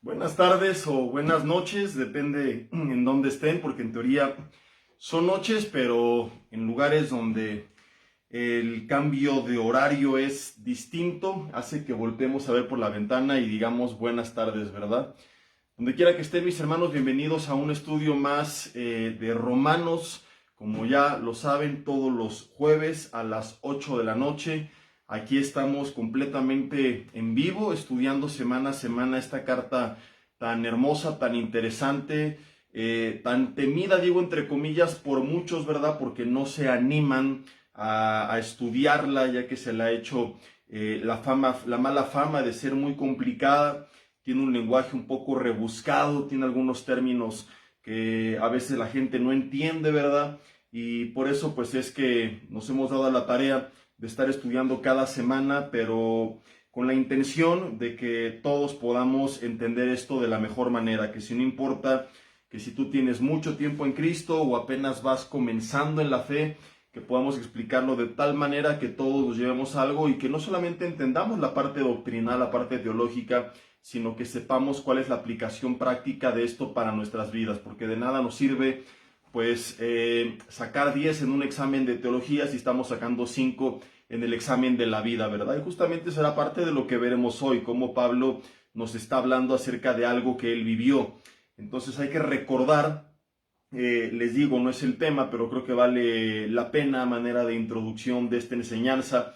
Buenas tardes o buenas noches, depende en dónde estén, porque en teoría son noches, pero en lugares donde el cambio de horario es distinto, hace que volteemos a ver por la ventana y digamos buenas tardes, ¿verdad? Donde quiera que estén mis hermanos, bienvenidos a un estudio más de Romanos, como ya lo saben, todos los jueves a las 8 de la noche. Aquí estamos completamente en vivo, estudiando semana a semana esta carta tan hermosa, tan interesante, tan temida, digo entre comillas, por muchos, ¿verdad? Porque no se animan a estudiarla, ya que se le ha hecho la mala fama de ser muy complicada. Tiene un lenguaje un poco rebuscado, tiene algunos términos que a veces la gente no entiende, ¿verdad? Y por eso pues es que nos hemos dado la tarea de estar estudiando cada semana, pero con la intención de que todos podamos entender esto de la mejor manera, que si no importa que si tú tienes mucho tiempo en Cristo o apenas vas comenzando en la fe, que podamos explicarlo de tal manera que todos nos llevemos algo y que no solamente entendamos la parte doctrinal, la parte teológica, sino que sepamos cuál es la aplicación práctica de esto para nuestras vidas, porque de nada nos sirve pues sacar 10 en un examen de teología si estamos sacando 5 en el examen de la vida, ¿verdad? Y justamente será parte de lo que veremos hoy, cómo Pablo nos está hablando acerca de algo que él vivió. Entonces hay que recordar, les digo, no es el tema, pero creo que vale la pena a manera de introducción de esta enseñanza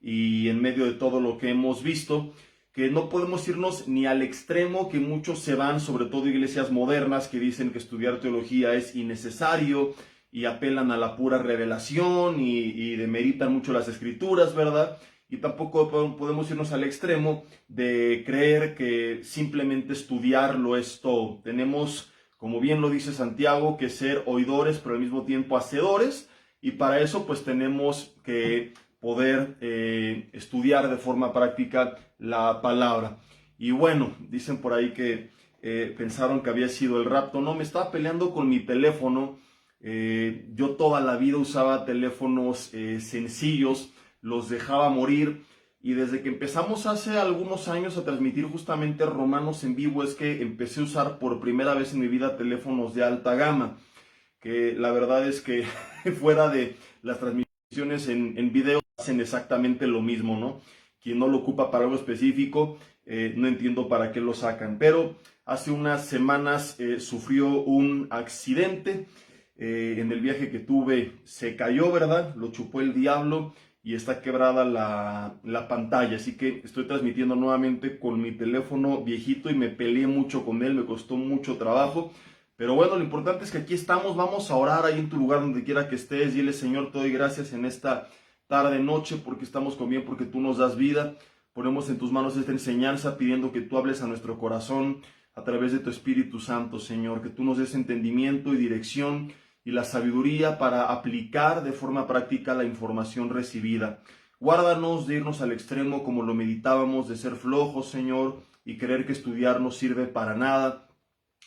y en medio de todo lo que hemos visto, que no podemos irnos ni al extremo que muchos se van, sobre todo iglesias modernas que dicen que estudiar teología es innecesario y apelan a la pura revelación y demeritan mucho las escrituras, ¿verdad? Y tampoco podemos irnos al extremo de creer que simplemente estudiarlo es todo. Tenemos, como bien lo dice Santiago, que ser oidores pero al mismo tiempo hacedores, y para eso pues tenemos que poder estudiar de forma práctica la palabra. Y bueno, dicen por ahí que pensaron que había sido el rapto. No, me estaba peleando con mi teléfono. Yo toda la vida usaba teléfonos sencillos, los dejaba morir. Y desde que empezamos hace algunos años a transmitir justamente Romanos en vivo es que empecé a usar por primera vez en mi vida teléfonos de alta gama. Que la verdad es que fuera de las transmisiones en video hacen exactamente lo mismo, ¿no? Quien no lo ocupa para algo específico, no entiendo para qué lo sacan. Pero hace unas semanas sufrió un accidente. En el viaje que tuve se cayó, ¿verdad? Lo chupó el diablo y está quebrada la pantalla. Así que estoy transmitiendo nuevamente con mi teléfono viejito y me peleé mucho con él, me costó mucho trabajo. Pero bueno, lo importante es que aquí estamos, vamos a orar ahí en tu lugar donde quiera que estés. Dile, Señor, te doy gracias en esta tarde, noche, porque estamos con bien, porque tú nos das vida. Ponemos en tus manos esta enseñanza pidiendo que tú hables a nuestro corazón a través de tu Espíritu Santo, Señor, que tú nos des entendimiento y dirección y la sabiduría para aplicar de forma práctica la información recibida. Guárdanos de irnos al extremo como lo meditábamos, de ser flojos, Señor, y creer que estudiar no sirve para nada,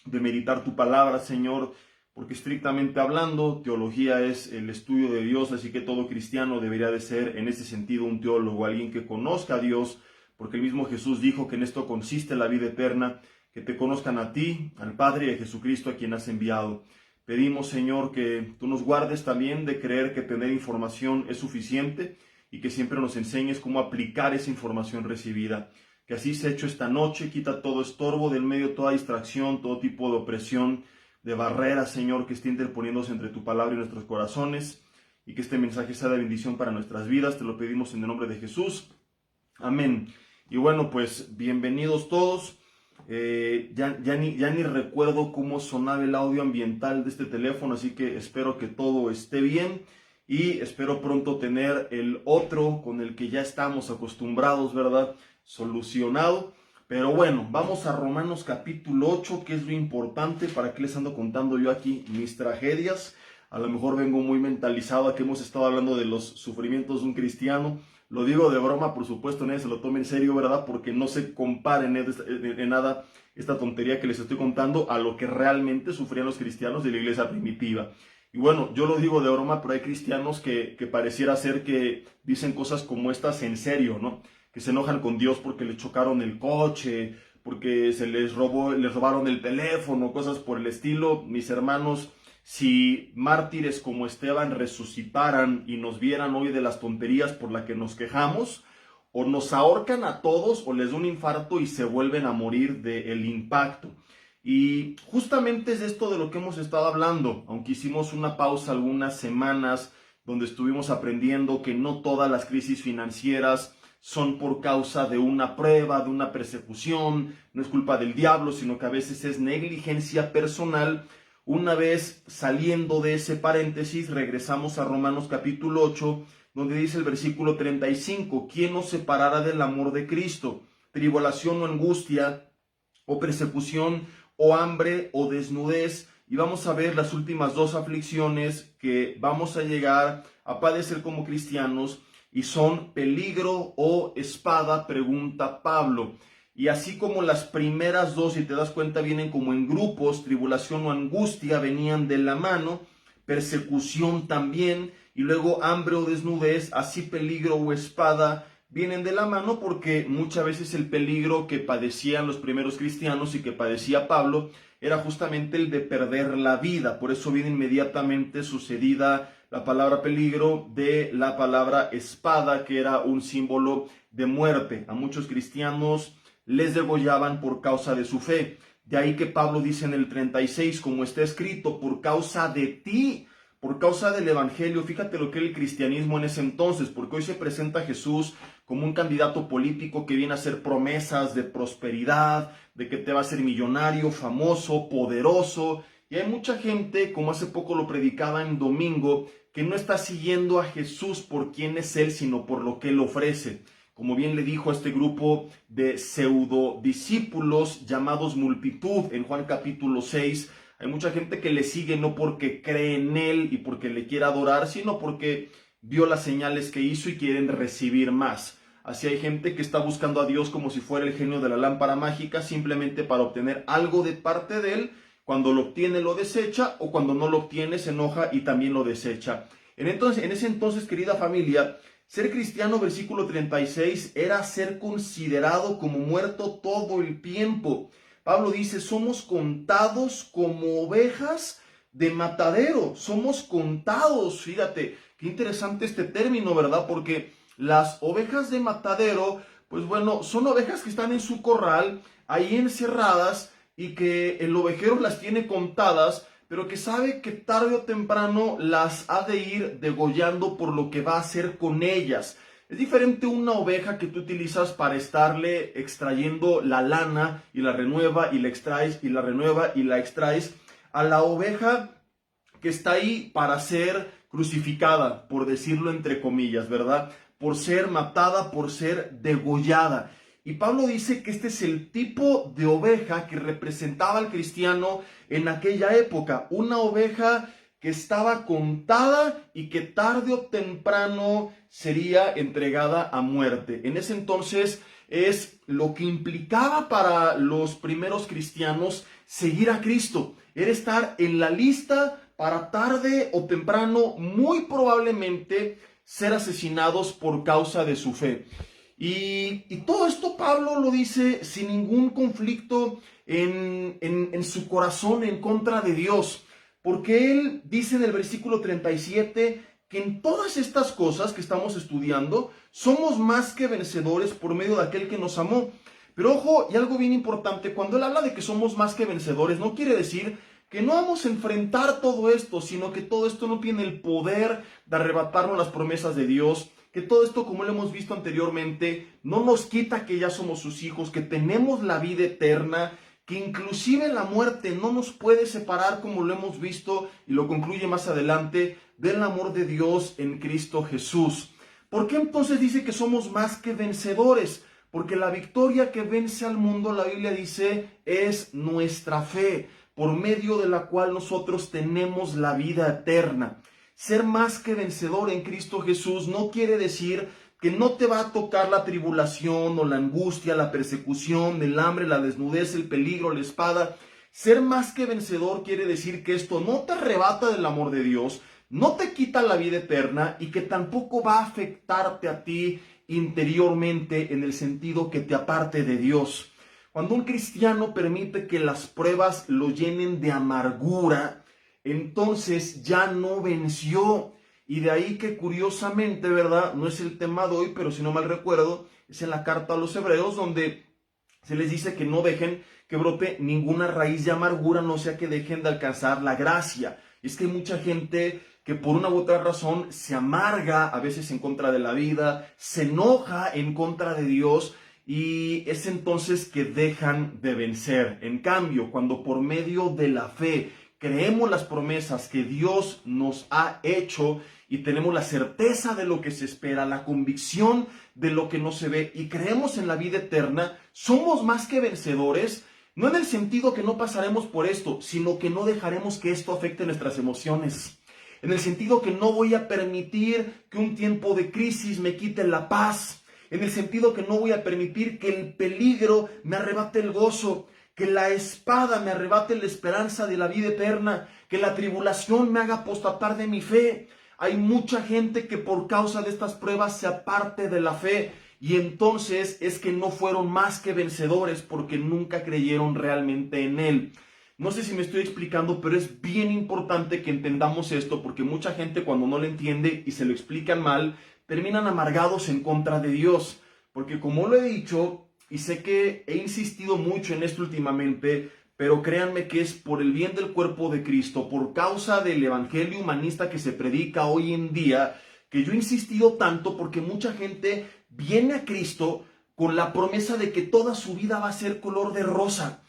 de meditar tu palabra, Señor, porque estrictamente hablando, teología es el estudio de Dios, así que todo cristiano debería de ser en ese sentido un teólogo, alguien que conozca a Dios, porque el mismo Jesús dijo que en esto consiste la vida eterna, que te conozcan a ti, al Padre y a Jesucristo a quien has enviado. Pedimos, Señor, que tú nos guardes también de creer que tener información es suficiente y que siempre nos enseñes cómo aplicar esa información recibida. Que así se ha hecho esta noche, quita todo estorbo del medio, toda distracción, todo tipo de opresión, de barreras, Señor, que esté interponiéndose entre tu palabra y nuestros corazones, y que este mensaje sea de bendición para nuestras vidas. Te lo pedimos en el nombre de Jesús. Amén. Y bueno, pues bienvenidos todos. Ya ni recuerdo cómo sonaba el audio ambiental de este teléfono, así que espero que todo esté bien. Y espero pronto tener el otro con el que ya estamos acostumbrados, ¿verdad? Solucionado. Pero bueno, vamos a Romanos capítulo 8, que es lo importante. ¿Para qué les ando contando yo aquí mis tragedias? A lo mejor vengo muy mentalizado a que hemos estado hablando de los sufrimientos de un cristiano. Lo digo de broma, por supuesto, nadie se lo tome en serio, ¿verdad? Porque no se compara en nada esta tontería que les estoy contando a lo que realmente sufrían los cristianos de la iglesia primitiva. Y bueno, yo lo digo de broma, pero hay cristianos que pareciera ser que dicen cosas como estas en serio, ¿no? Que se enojan con Dios porque le chocaron el coche, porque les robaron el teléfono, cosas por el estilo. Mis hermanos, si mártires como Esteban resucitaran y nos vieran hoy de las tonterías por las que nos quejamos, o nos ahorcan a todos o les da un infarto y se vuelven a morir del impacto. Y justamente es de esto de lo que hemos estado hablando, aunque hicimos una pausa algunas semanas donde estuvimos aprendiendo que no todas las crisis financieras son por causa de una prueba, de una persecución, no es culpa del diablo, sino que a veces es negligencia personal. Una vez saliendo de ese paréntesis, regresamos a Romanos capítulo 8, donde dice el versículo 35, ¿quién nos separará del amor de Cristo? Tribulación o angustia, o persecución, o hambre, o desnudez. Y vamos a ver las últimas dos aflicciones que vamos a llegar a padecer como cristianos, y son peligro o espada, pregunta Pablo. Y así como las primeras dos, si te das cuenta, vienen como en grupos, tribulación o angustia venían de la mano, persecución también, y luego hambre o desnudez, así peligro o espada vienen de la mano, porque muchas veces el peligro que padecían los primeros cristianos y que padecía Pablo era justamente el de perder la vida. Por eso viene inmediatamente sucedida la palabra peligro de la palabra espada, que era un símbolo de muerte. A muchos cristianos les degollaban por causa de su fe. De ahí que Pablo dice en el 36, como está escrito, por causa de ti, por causa del evangelio. Fíjate lo que era el cristianismo en ese entonces, porque hoy se presenta a Jesús como un candidato político que viene a hacer promesas de prosperidad, de que te va a hacer millonario, famoso, poderoso. Y hay mucha gente, como hace poco lo predicaba en domingo, que no está siguiendo a Jesús por quién es Él, sino por lo que Él ofrece. Como bien le dijo a este grupo de pseudo discípulos llamados multitud en Juan capítulo 6, hay mucha gente que le sigue no porque cree en Él y porque le quiera adorar, sino porque vio las señales que hizo y quieren recibir más. Así hay gente que está buscando a Dios como si fuera el genio de la lámpara mágica, simplemente para obtener algo de parte de Él. Cuando lo obtiene lo desecha, o cuando no lo obtiene se enoja y también lo desecha. En ese entonces, querida familia, ser cristiano, versículo 36, era ser considerado como muerto todo el tiempo. Pablo dice, somos contados como ovejas de matadero, somos contados. Fíjate, qué interesante este término, ¿verdad? Porque las ovejas de matadero, pues bueno, son ovejas que están en su corral, ahí encerradas, y que el ovejero las tiene contadas, pero que sabe que tarde o temprano las ha de ir degollando por lo que va a hacer con ellas. Es diferente una oveja que tú utilizas para estarle extrayendo la lana y la renueva y la extraes y la renueva y la extraes, a la oveja que está ahí para ser crucificada, por decirlo entre comillas, ¿verdad? Por ser matada, por ser degollada. Y Pablo dice que este es el tipo de oveja que representaba al cristiano en aquella época. Una oveja que estaba contada y que tarde o temprano sería entregada a muerte. En ese entonces es lo que implicaba para los primeros cristianos seguir a Cristo. Era estar en la lista para tarde o temprano, muy probablemente, ser asesinados por causa de su fe. Y todo esto Pablo lo dice sin ningún conflicto en su corazón en contra de Dios. Porque él dice en el versículo 37 que en todas estas cosas que estamos estudiando somos más que vencedores por medio de aquel que nos amó. Pero ojo, y algo bien importante, cuando él habla de que somos más que vencedores, no quiere decir que no vamos a enfrentar todo esto, sino que todo esto no tiene el poder de arrebatarnos las promesas de Dios, que todo esto, como lo hemos visto anteriormente, no nos quita que ya somos sus hijos, que tenemos la vida eterna, que inclusive la muerte no nos puede separar, como lo hemos visto y lo concluye más adelante, del amor de Dios en Cristo Jesús. ¿Por qué entonces dice que somos más que vencedores? Porque la victoria que vence al mundo, la Biblia dice, es nuestra fe, por medio de la cual nosotros tenemos la vida eterna. Ser más que vencedor en Cristo Jesús no quiere decir que no te va a tocar la tribulación o la angustia, la persecución, el hambre, la desnudez, el peligro, la espada. Ser más que vencedor quiere decir que esto no te arrebata del amor de Dios, no te quita la vida eterna y que tampoco va a afectarte a ti interiormente en el sentido que te aparte de Dios. Cuando un cristiano permite que las pruebas lo llenen de amargura, entonces ya no venció. Y de ahí que curiosamente, ¿verdad? No es el tema de hoy, pero si no mal recuerdo, es en la carta a los Hebreos donde se les dice que no dejen que brote ninguna raíz de amargura, no sea que dejen de alcanzar la gracia. Es que hay mucha gente que por una u otra razón se amarga, a veces en contra de la vida, se enoja en contra de Dios, y es entonces que dejan de vencer. En cambio, cuando por medio de la fe creemos las promesas que Dios nos ha hecho y tenemos la certeza de lo que se espera, la convicción de lo que no se ve, y creemos en la vida eterna, somos más que vencedores. No en el sentido que no pasaremos por esto, sino que no dejaremos que esto afecte nuestras emociones. En el sentido que no voy a permitir que un tiempo de crisis me quite la paz. En el sentido que no voy a permitir que el peligro me arrebate el gozo, que la espada me arrebate la esperanza de la vida eterna, que la tribulación me haga apostatar de mi fe. Hay mucha gente que por causa de estas pruebas se aparte de la fe, y entonces es que no fueron más que vencedores porque nunca creyeron realmente en Él. No sé si me estoy explicando, pero es bien importante que entendamos esto, porque mucha gente, cuando no lo entiende y se lo explican mal, terminan amargados en contra de Dios. Porque como lo he dicho, y sé que he insistido mucho en esto últimamente, pero créanme que es por el bien del cuerpo de Cristo, por causa del evangelio humanista que se predica hoy en día, que yo he insistido tanto, porque mucha gente viene a Cristo con la promesa de que toda su vida va a ser color de rosa.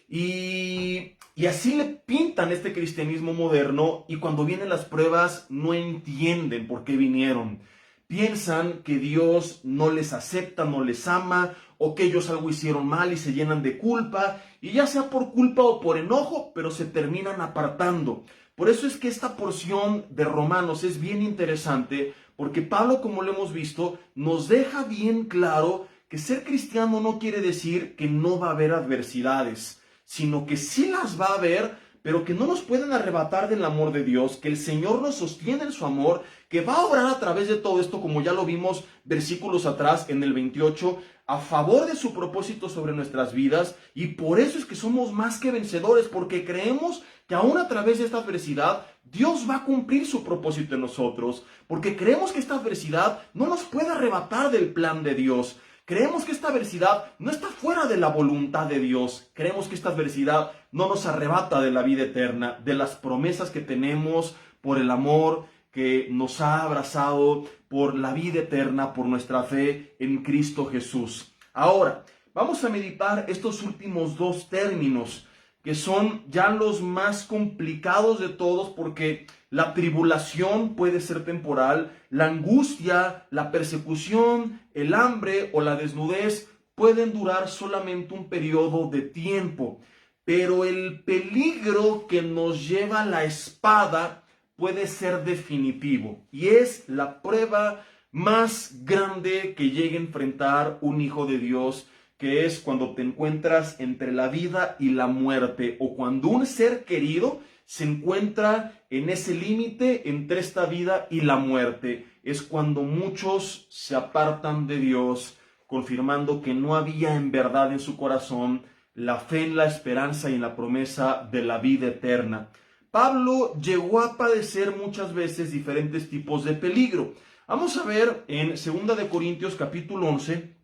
Y así le pintan este cristianismo moderno, y cuando vienen las pruebas no entienden por qué vinieron. Piensan que Dios no les acepta, no les ama, o que ellos algo hicieron mal y se llenan de culpa, y ya sea por culpa o por enojo, pero se terminan apartando. Por eso es que esta porción de Romanos es bien interesante, porque Pablo, como lo hemos visto, nos deja bien claro que ser cristiano no quiere decir que no va a haber adversidades, sino que sí las va a haber, pero que no nos pueden arrebatar del amor de Dios, que el Señor nos sostiene en su amor, que va a obrar a través de todo esto, como ya lo vimos versículos atrás en el 28, a favor de su propósito sobre nuestras vidas. Y por eso es que somos más que vencedores, porque creemos que aún a través de esta adversidad Dios va a cumplir su propósito en nosotros, porque creemos que esta adversidad no nos puede arrebatar del plan de Dios. Creemos que esta adversidad no está fuera de la voluntad de Dios. Creemos que esta adversidad no nos arrebata de la vida eterna, de las promesas que tenemos por el amor que nos ha abrazado, por la vida eterna, por nuestra fe en Cristo Jesús. Ahora, vamos a meditar estos últimos dos términos, que son ya los más complicados de todos, porque la tribulación puede ser temporal, la angustia, la persecución, el hambre o la desnudez pueden durar solamente un periodo de tiempo, pero el peligro que nos lleva la espada puede ser definitivo, y es la prueba más grande que llegue a enfrentar un hijo de Dios, que es cuando te encuentras entre la vida y la muerte, o cuando un ser querido se encuentra en ese límite entre esta vida y la muerte. Es cuando muchos se apartan de Dios, confirmando que no había en verdad en su corazón la fe en la esperanza y en la promesa de la vida eterna. Pablo llegó a padecer muchas veces diferentes tipos de peligro. Vamos a ver en 2 Corintios capítulo 11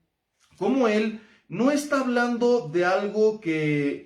cómo él no está hablando de algo que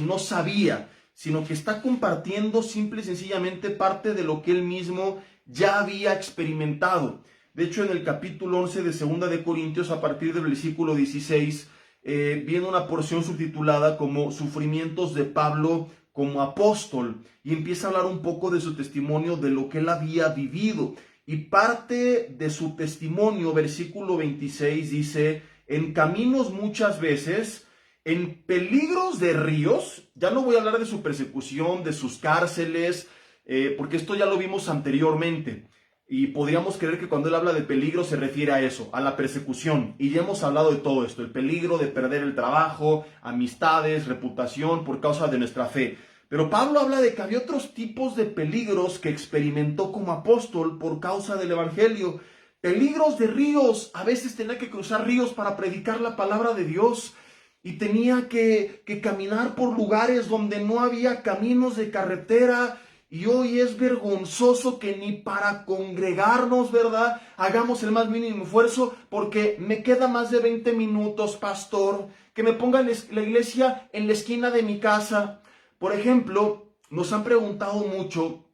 no sabía, sino que está compartiendo simple y sencillamente parte de lo que él mismo ya había experimentado. De hecho, en el capítulo 11 de 2 Corintios, a partir del versículo 16, viene una porción subtitulada como Sufrimientos de Pablo como apóstol, y empieza a hablar un poco de su testimonio, de lo que él había vivido. Y parte de su testimonio, versículo 26, dice: en caminos muchas veces, en peligros de ríos. Ya no voy a hablar de su persecución, de sus cárceles, porque esto ya lo vimos anteriormente. Y podríamos creer que cuando él habla de peligro se refiere a eso, a la persecución. Y ya hemos hablado de todo esto, el peligro de perder el trabajo, amistades, reputación por causa de nuestra fe. Pero Pablo habla de que había otros tipos de peligros que experimentó como apóstol por causa del evangelio. Peligros de ríos, a veces tenía que cruzar ríos para predicar la palabra de Dios. y tenía que caminar por lugares donde no había caminos de carretera. Y hoy es vergonzoso que ni para congregarnos, ¿verdad?, hagamos el más mínimo esfuerzo, porque me queda más de 20 minutos, pastor, que me pongan la iglesia en la esquina de mi casa. Por ejemplo, nos han preguntado mucho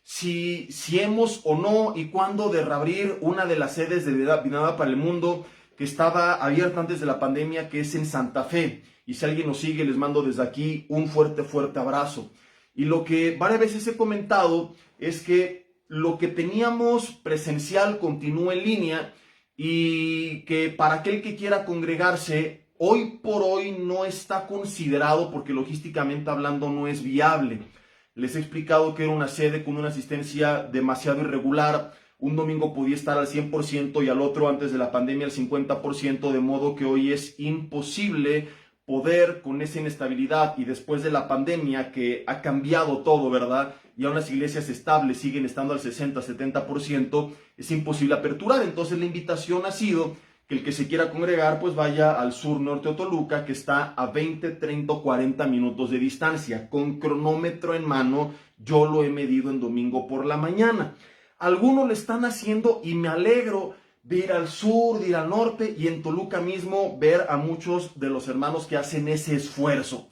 si hemos o no y cuándo de reabrir una de las sedes de Vida para el Mundo que estaba abierta antes de la pandemia, que es en Santa Fe. Y si alguien nos sigue, les mando desde aquí un fuerte, fuerte abrazo. Y lo que varias veces he comentado es que lo que teníamos presencial continúa en línea, y que para aquel que quiera congregarse, hoy por hoy no está considerado porque logísticamente hablando no es viable. Les he explicado que era una sede con una asistencia demasiado irregular. Un domingo podía estar al 100% y al otro, antes de la pandemia, al 50%, de modo que hoy es imposible poder, con esa inestabilidad, y después de la pandemia que ha cambiado todo, ¿verdad?, y aún las iglesias estables siguen estando al 60-70%, es imposible aperturar. Entonces la invitación ha sido que el que se quiera congregar pues vaya al sur norte de Toluca, que está a 20, 30 o 40 minutos de distancia. Con cronómetro en mano, yo lo he medido en domingo por la mañana. Algunos lo están haciendo y me alegro de ir al sur, de ir al norte, y en Toluca mismo ver a muchos de los hermanos que hacen ese esfuerzo,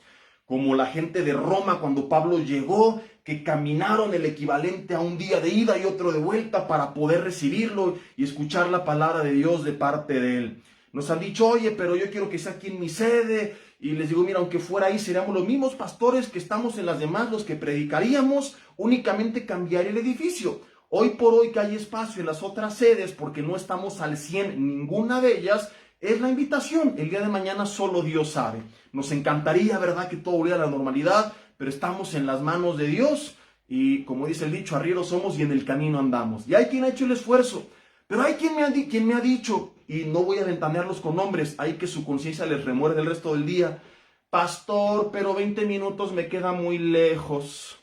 como la gente de Roma cuando Pablo llegó, que caminaron el equivalente a un día de ida y otro de vuelta para poder recibirlo y escuchar la palabra de Dios de parte de él. Nos han dicho, oye, pero yo quiero que sea aquí en mi sede, y les digo, mira, aunque fuera ahí, seríamos los mismos pastores que estamos en las demás los que predicaríamos, únicamente cambiaría el edificio. Hoy por hoy que hay espacio en las otras sedes, porque no estamos al 100 en ninguna de ellas, es la invitación. El día de mañana solo Dios sabe. Nos encantaría, ¿verdad?, que todo volviera a la normalidad, pero estamos en las manos de Dios, y como dice el dicho, arrieros somos y en el camino andamos. Y hay quien ha hecho el esfuerzo, pero hay quien me ha dicho, y no voy a ventanearlos con nombres, hay que su conciencia les remuerde el resto del día: pastor, pero 20 minutos me queda muy lejos,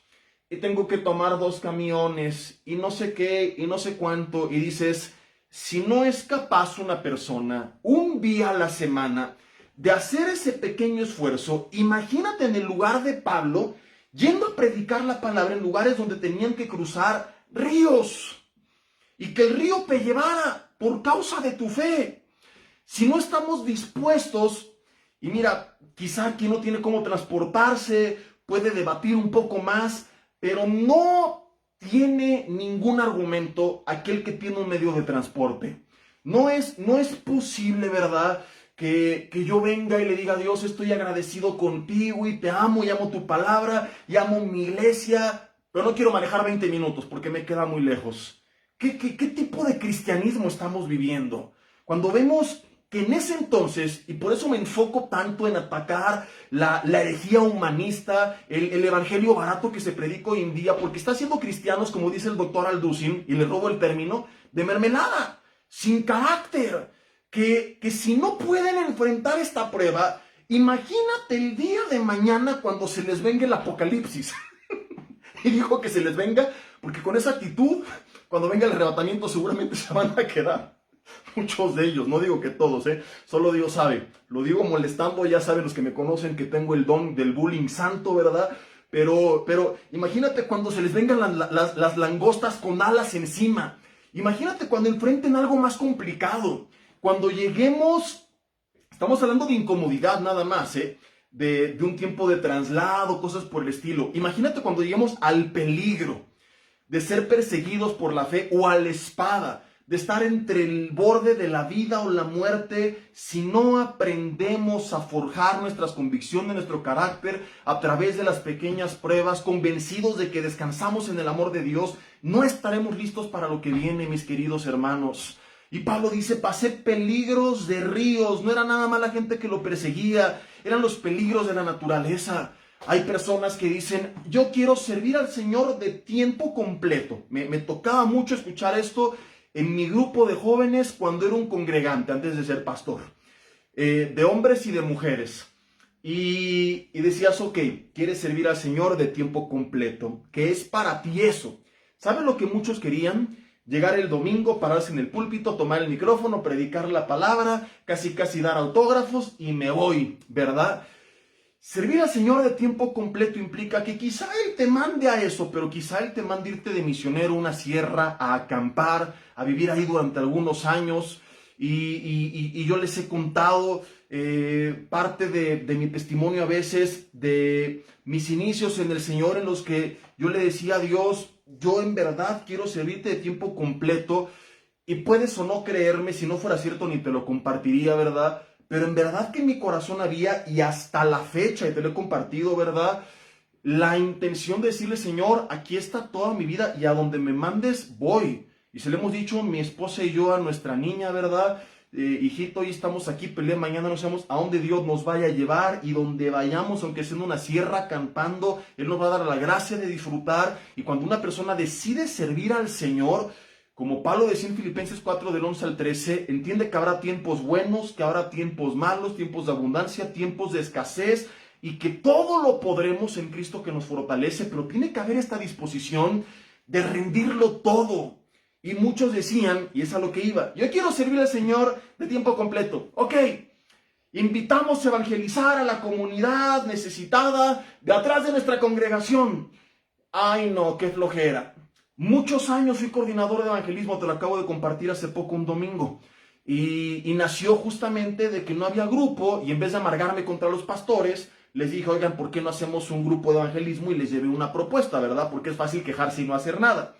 y tengo que tomar 2 camiones, y no sé qué, y no sé cuánto. Y dices, si no es capaz una persona un día a la semana de hacer ese pequeño esfuerzo, imagínate en el lugar de Pablo, yendo a predicar la palabra en lugares donde tenían que cruzar ríos, y que el río te llevara por causa de tu fe. Si no estamos dispuestos, y mira, quizá aquí no tiene cómo transportarse, puede debatir un poco más, pero no tiene ningún argumento aquel que tiene un medio de transporte. No es posible, ¿verdad?, que yo venga y le diga a Dios, estoy agradecido contigo y te amo y amo tu palabra y amo mi iglesia, pero no quiero manejar 20 minutos porque me queda muy lejos. ¿Qué tipo de cristianismo estamos viviendo? Cuando vemos que en ese entonces, y por eso me enfoco tanto en atacar la herejía humanista, el evangelio barato que se predica hoy en día, porque está haciendo cristianos, como dice el doctor Alducin, y le robo el término, de mermelada, sin carácter, que si no pueden enfrentar esta prueba, imagínate el día de mañana cuando se les venga el apocalipsis. Y dijo que se les venga, porque con esa actitud, cuando venga el arrebatamiento, seguramente se van a quedar. Muchos de ellos, no digo que todos, solo Dios sabe. Lo digo molestando, ya saben los que me conocen que tengo el don del bullying santo, ¿verdad? Pero imagínate cuando se les vengan las langostas con alas encima. Imagínate cuando enfrenten algo más complicado. Cuando lleguemos, estamos hablando de incomodidad nada más, de un tiempo de traslado, cosas por el estilo. Imagínate cuando lleguemos al peligro de ser perseguidos por la fe, o a la espada, de estar entre el borde de la vida o la muerte, si no aprendemos a forjar nuestras convicciones, nuestro carácter a través de las pequeñas pruebas, convencidos de que descansamos en el amor de Dios, no estaremos listos para lo que viene, mis queridos hermanos. Y Pablo dice, pasé peligros de ríos. No era nada más la gente que lo perseguía, eran los peligros de la naturaleza. Hay personas que dicen, yo quiero servir al Señor de tiempo completo. Me tocaba mucho escuchar esto en mi grupo de jóvenes cuando era un congregante, antes de ser pastor, de hombres y de mujeres. Y decías, ok, quieres servir al Señor de tiempo completo, que es para ti eso. ¿Sabes lo que muchos querían? llegar el domingo, pararse en el púlpito, tomar el micrófono, predicar la palabra, casi dar autógrafos y me voy, ¿verdad? Servir al Señor de tiempo completo implica que quizá Él te mande a eso, pero quizá Él te mande irte de misionero a una sierra, a acampar, a vivir ahí durante algunos años. Y yo les he contado parte de mi testimonio a veces, de mis inicios en el Señor, en los que yo le decía a Dios, yo en verdad quiero servirte de tiempo completo, y puedes o no creerme, si no fuera cierto ni te lo compartiría, ¿verdad? Pero en verdad que en mi corazón había, y hasta la fecha, y te lo he compartido, ¿verdad?, la intención de decirle, Señor, aquí está toda mi vida y a donde me mandes voy. Y se lo hemos dicho mi esposa y yo a nuestra niña, ¿verdad? Hijito, hoy estamos aquí, pelea, mañana no sabemos a dónde Dios nos vaya a llevar, y donde vayamos, aunque sea en una sierra acampando, Él nos va a dar la gracia de disfrutar. Y cuando una persona decide servir al Señor, como Pablo decía en Filipenses 4 del 11 al 13, entiende que habrá tiempos buenos, que habrá tiempos malos, tiempos de abundancia, tiempos de escasez, y que todo lo podremos en Cristo que nos fortalece, pero tiene que haber esta disposición de rendirlo todo. Y muchos decían, y es a lo que iba, yo quiero servir al Señor de tiempo completo. Ok, invitamos a evangelizar a la comunidad necesitada de atrás de nuestra congregación. Ay no, qué flojera. Muchos años fui coordinador de evangelismo, te lo acabo de compartir hace poco un domingo. Y nació justamente de que no había grupo, y en vez de amargarme contra los pastores, les dije, oigan, ¿por qué no hacemos un grupo de evangelismo? Y les llevé una propuesta, ¿verdad? Porque es fácil quejarse y no hacer nada.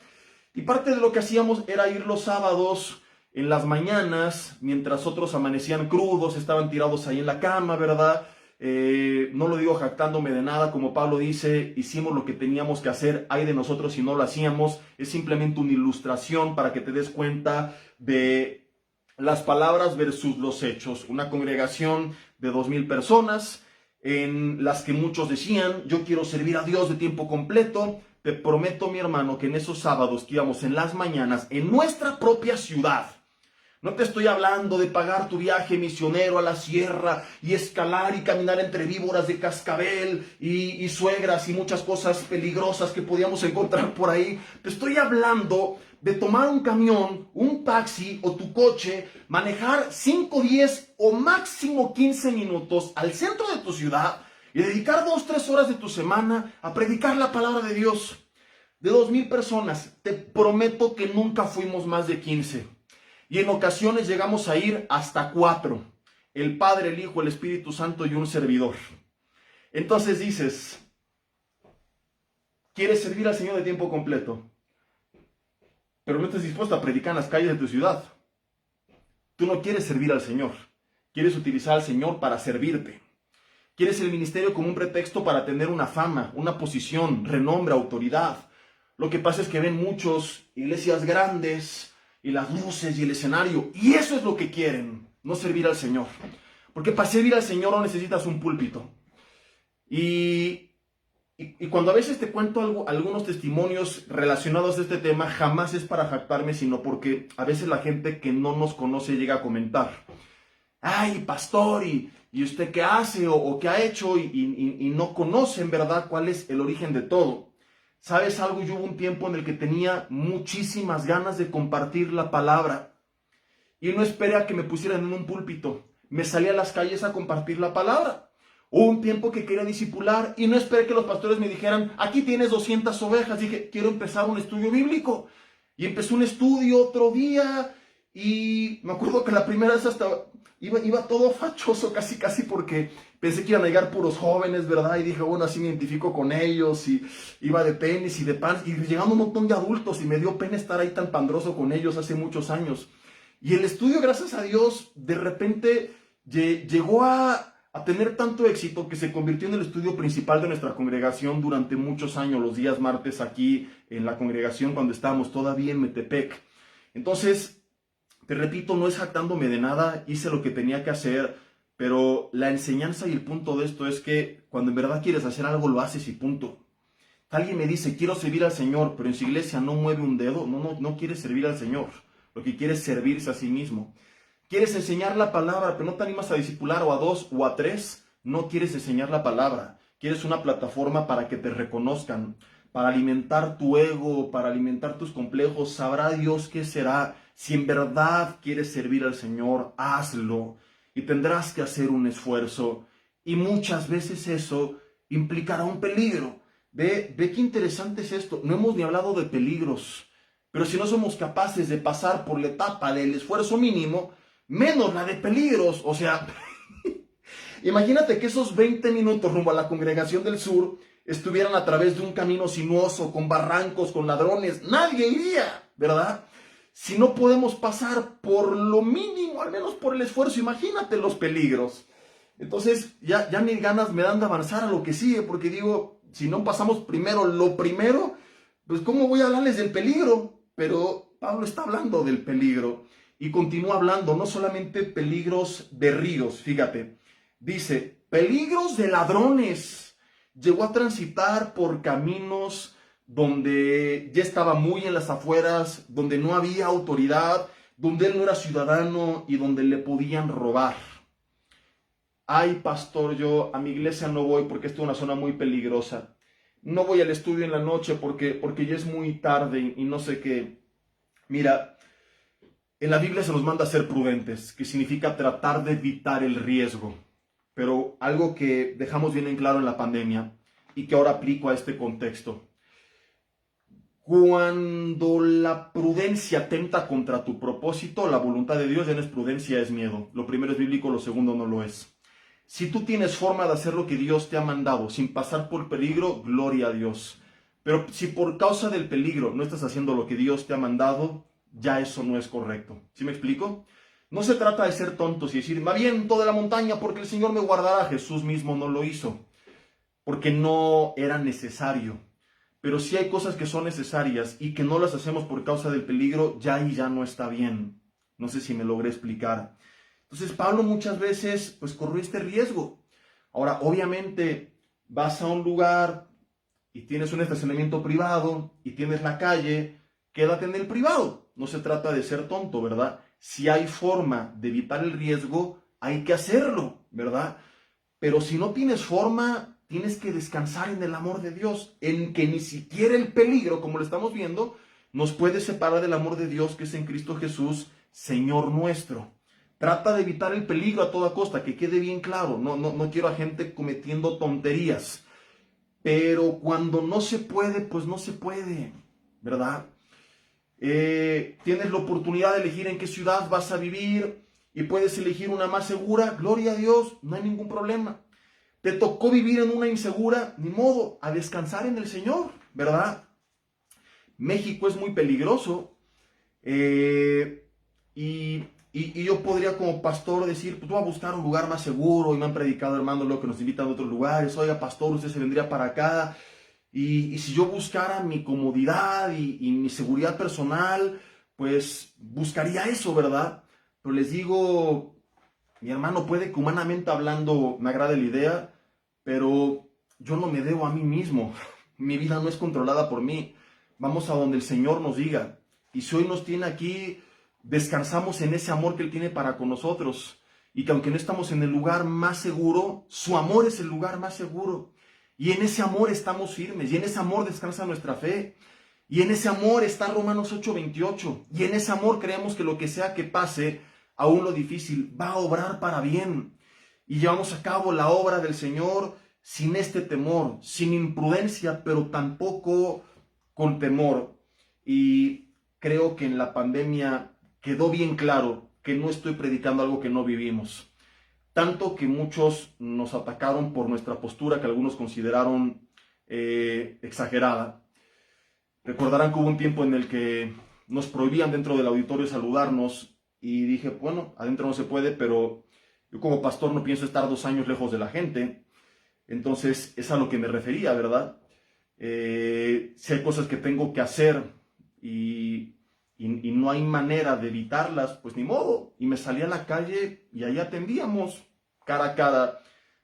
Y parte de lo que hacíamos era ir los sábados en las mañanas, mientras otros amanecían crudos, estaban tirados ahí en la cama, ¿verdad? No lo digo jactándome de nada, como Pablo dice, hicimos lo que teníamos que hacer, ay de nosotros si no lo hacíamos. Es simplemente una ilustración para que te des cuenta de las palabras versus los hechos. Una congregación de 2000 personas, en las que muchos decían, yo quiero servir a Dios de tiempo completo. Te prometo, mi hermano, que en esos sábados que íbamos en las mañanas, en nuestra propia ciudad, no te estoy hablando de pagar tu viaje misionero a la sierra y escalar y caminar entre víboras de cascabel y suegras y muchas cosas peligrosas que podíamos encontrar por ahí. Te estoy hablando de tomar un camión, un taxi o tu coche, manejar 5, 10 o máximo 15 minutos al centro de tu ciudad y dedicar 2, 3 horas de tu semana a predicar la palabra de Dios. De 2000 personas, te prometo que nunca fuimos más de 15. Y en ocasiones llegamos a ir hasta 4. El Padre, el Hijo, el Espíritu Santo y un servidor. Entonces dices, ¿quieres servir al Señor de tiempo completo? Pero no estás dispuesto a predicar en las calles de tu ciudad. Tú no quieres servir al Señor. Quieres utilizar al Señor para servirte. Quieres el ministerio como un pretexto para tener una fama, una posición, renombre, autoridad. Lo que pasa es que ven muchos iglesias grandes y las luces y el escenario, y eso es lo que quieren, no servir al Señor. Porque para servir al Señor no necesitas un púlpito. Y cuando a veces te cuento algunos testimonios relacionados a este tema, jamás es para jactarme, sino porque a veces la gente que no nos conoce llega a comentar, ay, pastor, ¿y usted qué hace o qué ha hecho? Y no conocen, ¿verdad?, cuál es el origen de todo. ¿Sabes algo? Yo hubo un tiempo en el que tenía muchísimas ganas de compartir la palabra. Y no esperé a que me pusieran en un púlpito. Me salí a las calles a compartir la palabra. Hubo un tiempo que quería discipular y no esperé que los pastores me dijeran, aquí tienes 200 ovejas. Dije, quiero empezar un estudio bíblico. Y empecé un estudio otro día. Y me acuerdo que la primera vez hasta iba todo fachoso, casi porque pensé que iban a llegar puros jóvenes, ¿verdad? Y dije, bueno, así me identifico con ellos. Y iba de tenis y de pants. Y llegando un montón de adultos y me dio pena estar ahí tan pandroso con ellos hace muchos años. Y el estudio, gracias a Dios, de repente llegó a tener tanto éxito que se convirtió en el estudio principal de nuestra congregación durante muchos años, los días martes aquí en la congregación cuando estábamos todavía en Metepec. Entonces, te repito, no es jactándome de nada, hice lo que tenía que hacer, pero la enseñanza y el punto de esto es que cuando en verdad quieres hacer algo, lo haces y punto. Alguien me dice, quiero servir al Señor, pero en su iglesia no mueve un dedo. No quiere servir al Señor, lo que quiere es servirse a sí mismo. Quieres enseñar la palabra, pero no te animas a discipular o a 2 o a 3, no quieres enseñar la palabra. Quieres una plataforma para que te reconozcan. para alimentar tu ego, para alimentar tus complejos. Sabrá Dios qué será. Si en verdad quieres servir al Señor, hazlo y tendrás que hacer un esfuerzo. Y muchas veces eso implicará un peligro. Ve qué interesante es esto. No hemos ni hablado de peligros, pero si no somos capaces de pasar por la etapa del esfuerzo mínimo, menos la de peligros. O sea, imagínate que esos 20 minutos rumbo a la Congregación del Sur estuvieran a través de un camino sinuoso, con barrancos, con ladrones. Nadie iría, ¿verdad? Si no podemos pasar por lo mínimo, al menos por el esfuerzo, imagínate los peligros. Entonces ya ni ganas me dan de avanzar a lo que sigue, porque digo, si no pasamos primero lo primero, pues ¿cómo voy a hablarles del peligro? Pero Pablo está hablando del peligro y continúa hablando, no solamente peligros de ríos, fíjate, dice, peligros de ladrones. Llegó a transitar por caminos donde ya estaba muy en las afueras, donde no había autoridad, donde él no era ciudadano y donde le podían robar. Ay, pastor, yo a mi iglesia no voy porque esta es una zona muy peligrosa. No voy al estudio en la noche porque ya es muy tarde y no sé qué. Mira, en la Biblia se nos manda a ser prudentes, que significa tratar de evitar el riesgo. Pero algo que dejamos bien en claro en la pandemia y que ahora aplico a este contexto. Cuando la prudencia atenta contra tu propósito, la voluntad de Dios ya no es prudencia, es miedo. Lo primero es bíblico, lo segundo no lo es. Si tú tienes forma de hacer lo que Dios te ha mandado sin pasar por peligro, gloria a Dios. Pero si por causa del peligro no estás haciendo lo que Dios te ha mandado, ya eso no es correcto. ¿Sí me explico? No se trata de ser tontos y decir, me aviento de la montaña porque el Señor me guardará. Jesús mismo no lo hizo, porque no era necesario. Pero si hay cosas que son necesarias y que no las hacemos por causa del peligro, ya ahí ya no está bien. No sé si me logré explicar. Entonces Pablo muchas veces pues corrió este riesgo. Ahora, obviamente vas a un lugar y tienes un estacionamiento privado y tienes la calle, quédate en el privado. No se trata de ser tonto, ¿verdad? Si hay forma de evitar el riesgo, hay que hacerlo, ¿verdad? Pero si no tienes forma, tienes que descansar en el amor de Dios, en que ni siquiera el peligro, como lo estamos viendo, nos puede separar del amor de Dios que es en Cristo Jesús, Señor nuestro. Trata de evitar el peligro a toda costa, que quede bien claro. No quiero a gente cometiendo tonterías. Pero cuando no se puede, pues no se puede, ¿verdad? Tienes la oportunidad de elegir en qué ciudad vas a vivir y puedes elegir una más segura. Gloria a Dios, no hay ningún problema. Te tocó vivir en una insegura, ni modo, a descansar en el Señor, ¿verdad? México es muy peligroso y yo podría como pastor decir, pues voy a buscar un lugar más seguro y me han predicado hermanos luego que nos invitan a otros lugares, oiga pastor, usted se vendría para acá y si yo buscara mi comodidad y mi seguridad personal, pues buscaría eso, ¿verdad? Pero les digo, mi hermano, puede que humanamente hablando me agrade la idea, pero yo no me debo a mí mismo, mi vida no es controlada por mí, vamos a donde el Señor nos diga y si hoy nos tiene aquí, descansamos en ese amor que Él tiene para con nosotros y que aunque no estamos en el lugar más seguro, su amor es el lugar más seguro y en ese amor estamos firmes y en ese amor descansa nuestra fe y en ese amor está Romanos 8:28 y en ese amor creemos que lo que sea que pase, aún lo difícil, va a obrar para bien y llevamos a cabo la obra del Señor sin este temor, sin imprudencia, pero tampoco con temor. Y creo que en la pandemia quedó bien claro que no estoy predicando algo que no vivimos. Tanto que muchos nos atacaron por nuestra postura que algunos consideraron exagerada. Recordarán que hubo un tiempo en el que nos prohibían dentro del auditorio saludarnos y dije, bueno, adentro no se puede, pero yo como pastor no pienso estar 2 años lejos de la gente. Entonces es a lo que me refería, ¿verdad? Si hay cosas que tengo que hacer y no hay manera de evitarlas, pues ni modo. Y me salí a la calle y ahí atendíamos cara a cara,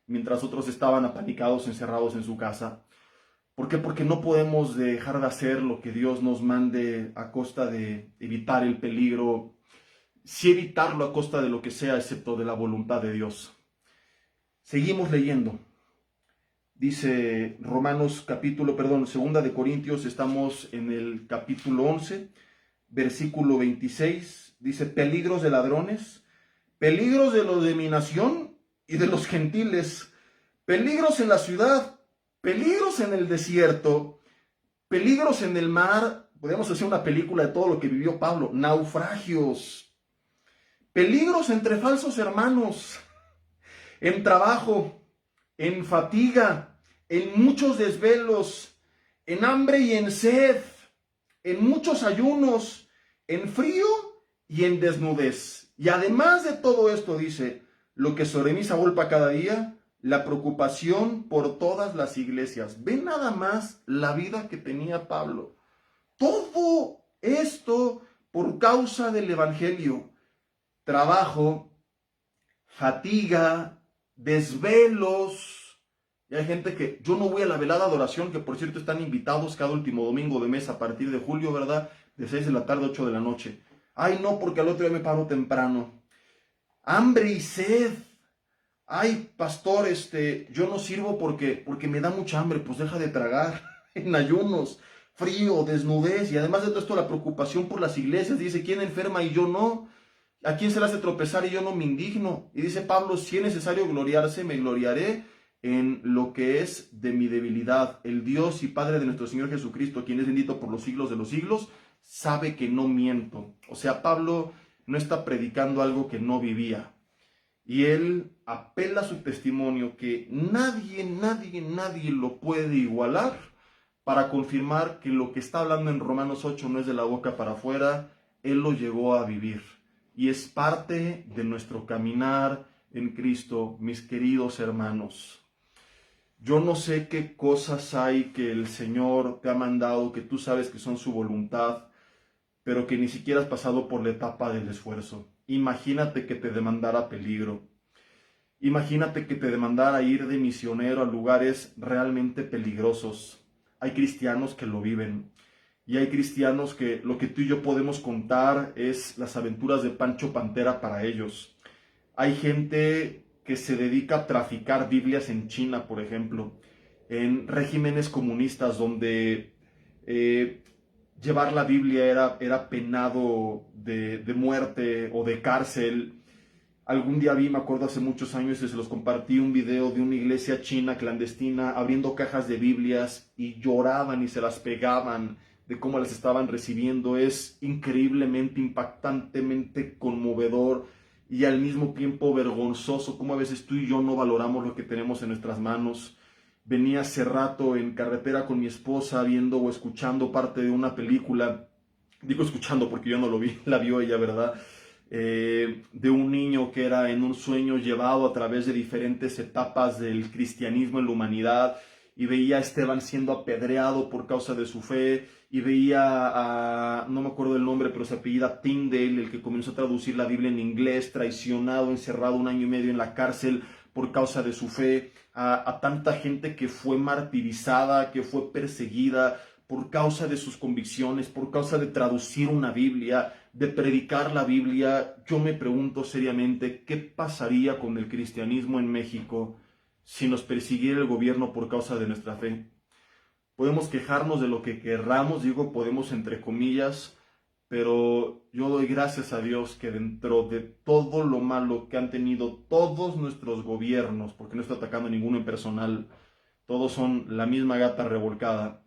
mientras otros estaban apanicados, encerrados en su casa. ¿Por qué? Porque no podemos dejar de hacer lo que Dios nos mande a costa de evitar el peligro. Sí evitarlo a costa de lo que sea, excepto de la voluntad de Dios. Seguimos leyendo. Dice segunda de Corintios, estamos en el capítulo 11, versículo 26, dice, peligros de ladrones, peligros de los de mi nación y de los gentiles, peligros en la ciudad, peligros en el desierto, peligros en el mar. Podemos hacer una película de todo lo que vivió Pablo, naufragios, peligros entre falsos hermanos, en trabajo, en fatiga, en muchos desvelos, en hambre y en sed, en muchos ayunos, en frío y en desnudez. Y además de todo esto, dice, lo que sobre mí se agolpa cada día, la preocupación por todas las iglesias. Ve nada más la vida que tenía Pablo. Todo esto por causa del evangelio. Trabajo, fatiga, desvelos. Y hay gente que, yo no voy a la velada de oración, que por cierto están invitados cada último domingo de mes a partir de julio, ¿verdad? De 6 de la tarde a 8 de la noche. Ay, no, porque al otro día me paro temprano. Hambre y sed. Ay, pastor, yo no sirvo porque me da mucha hambre. Pues deja de tragar en ayunos, frío, desnudez. Y además de todo esto, la preocupación por las iglesias. Dice, ¿quién enferma y yo no? ¿A quién se le hace tropezar y yo no me indigno? Y dice Pablo, si es necesario gloriarse, me gloriaré en lo que es de mi debilidad. El Dios y Padre de nuestro Señor Jesucristo, quien es bendito por los siglos de los siglos, sabe que no miento. O sea, Pablo no está predicando algo que no vivía. Y él apela a su testimonio que nadie lo puede igualar para confirmar que lo que está hablando en Romanos 8 no es de la boca para afuera, él lo llegó a vivir. Y es parte de nuestro caminar en Cristo, mis queridos hermanos. Yo no sé qué cosas hay que el Señor te ha mandado, que tú sabes que son su voluntad, pero que ni siquiera has pasado por la etapa del esfuerzo. Imagínate que te demandara peligro. Imagínate que te demandara ir de misionero a lugares realmente peligrosos. Hay cristianos que lo viven. Y hay cristianos que lo que tú y yo podemos contar es las aventuras de Pancho Pantera para ellos. Hay gente que se dedica a traficar Biblias en China, por ejemplo, en regímenes comunistas donde llevar la Biblia era penado de muerte o de cárcel. Algún día vi, me acuerdo hace muchos años, y se los compartí, un video de una iglesia china clandestina abriendo cajas de Biblias y lloraban y se las pegaban de cómo las estaban recibiendo. Es increíblemente, impactantemente conmovedor y al mismo tiempo vergonzoso cómo a veces tú y yo no valoramos lo que tenemos en nuestras manos. Venía hace rato en carretera con mi esposa viendo o escuchando parte de una película, digo escuchando porque yo no lo vi, la vio ella, ¿verdad? De un niño que era en un sueño llevado a través de diferentes etapas del cristianismo en la humanidad, y veía a Esteban siendo apedreado por causa de su fe, y veía a, no me acuerdo el nombre, pero se apellida Tyndale, el que comenzó a traducir la Biblia en inglés, traicionado, encerrado 1 año y medio en la cárcel por causa de su fe, a tanta gente que fue martirizada, que fue perseguida por causa de sus convicciones, por causa de traducir una Biblia, de predicar la Biblia. Yo me pregunto seriamente, ¿qué pasaría con el cristianismo en México si nos persiguiera el gobierno por causa de nuestra fe? Podemos quejarnos de lo que querramos, digo, podemos entre comillas, pero yo doy gracias a Dios que dentro de todo lo malo que han tenido todos nuestros gobiernos, porque no estoy atacando a ninguno en personal, todos son la misma gata revolcada,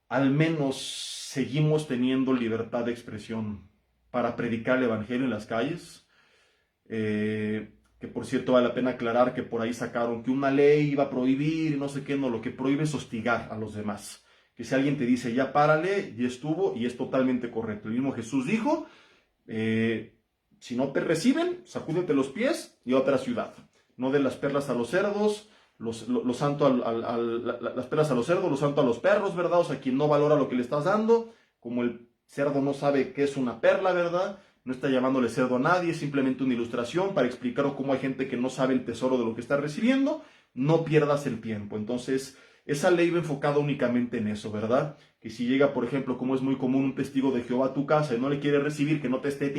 al menos seguimos teniendo libertad de expresión para predicar el evangelio en las calles. Que por cierto vale la pena aclarar que por ahí sacaron que una ley iba a prohibir y no sé qué. No, lo que prohíbe es hostigar a los demás. Que si alguien te dice ya párale, ya estuvo, y es totalmente correcto. El mismo Jesús dijo, si no te reciben, sacúdete los pies y a otra ciudad. No de las perlas a los cerdos, las perlas a los cerdos, lo santo a los perros, ¿verdad? O sea, quien no valora lo que le estás dando, como el cerdo no sabe qué es una perla, ¿verdad? No está llamándole cerdo a nadie, es simplemente una ilustración para explicar cómo hay gente que no sabe el tesoro de lo que está recibiendo. No pierdas el tiempo. Entonces, esa ley va enfocada únicamente en eso, ¿verdad? Que si llega, por ejemplo, como es muy común, un testigo de Jehová a tu casa y no le quiere recibir, que no te esté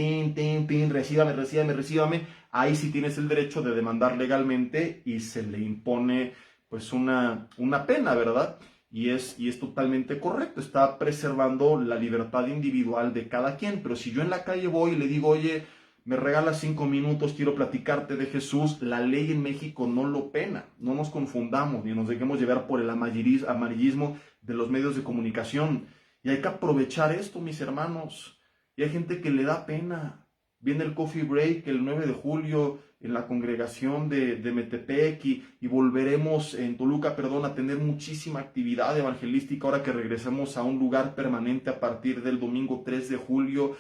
recíbame, ahí sí tienes el derecho de demandar legalmente y se le impone pues una pena, ¿verdad? Y es totalmente correcto, está preservando la libertad individual de cada quien, pero si yo en la calle voy y le digo, oye, me regalas 5 minutos, quiero platicarte de Jesús, la ley en México no lo pena, no nos confundamos ni nos dejemos llevar por el amarillismo de los medios de comunicación. Y hay que aprovechar esto, mis hermanos. Y hay gente que le da pena. Viene el coffee break el 9 de julio en la congregación de Metepec y volveremos en Toluca, perdón, a tener muchísima actividad evangelística ahora que regresemos a un lugar permanente a partir del domingo 3 de julio.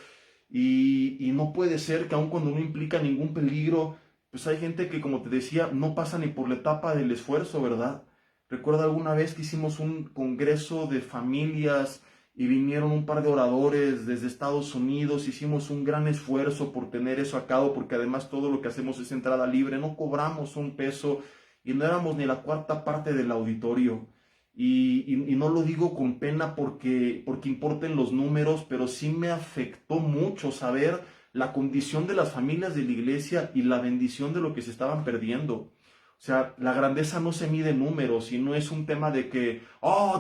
Y no puede ser que aun cuando no implica ningún peligro, pues hay gente que, como te decía, no pasa ni por la etapa del esfuerzo, ¿verdad? Recuerdo alguna vez que hicimos un congreso de familias y vinieron un par de oradores desde Estados Unidos, hicimos un gran esfuerzo por tener eso a cabo, porque además todo lo que hacemos es entrada libre, no cobramos un peso y no éramos ni la cuarta parte del auditorio. Y no lo digo con pena porque importen los números, pero sí me afectó mucho saber la condición de las familias de la iglesia y la bendición de lo que se estaban perdiendo. O sea, la grandeza no se mide en números y no es un tema de que,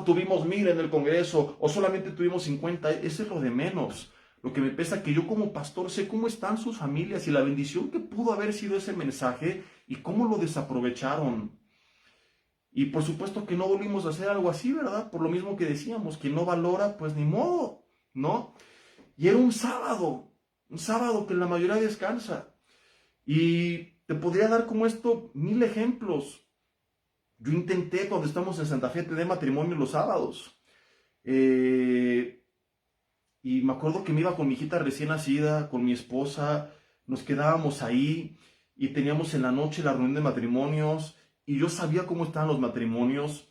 tuvimos 1000 en el Congreso o solamente tuvimos 50. Eso es lo de menos. Lo que me pesa es que yo como pastor sé cómo están sus familias y la bendición que pudo haber sido ese mensaje y cómo lo desaprovecharon. Y por supuesto que no volvimos a hacer algo así, ¿verdad? Por lo mismo que decíamos, quien no valora, pues ni modo, ¿no? Y era un sábado que la mayoría descansa. Y te podría dar como esto 1000 ejemplos. Yo intenté cuando estamos en Santa Fe tener matrimonio los sábados. Y me acuerdo que me iba con mi hijita recién nacida, con mi esposa, nos quedábamos ahí y teníamos en la noche la reunión de matrimonios y yo sabía cómo estaban los matrimonios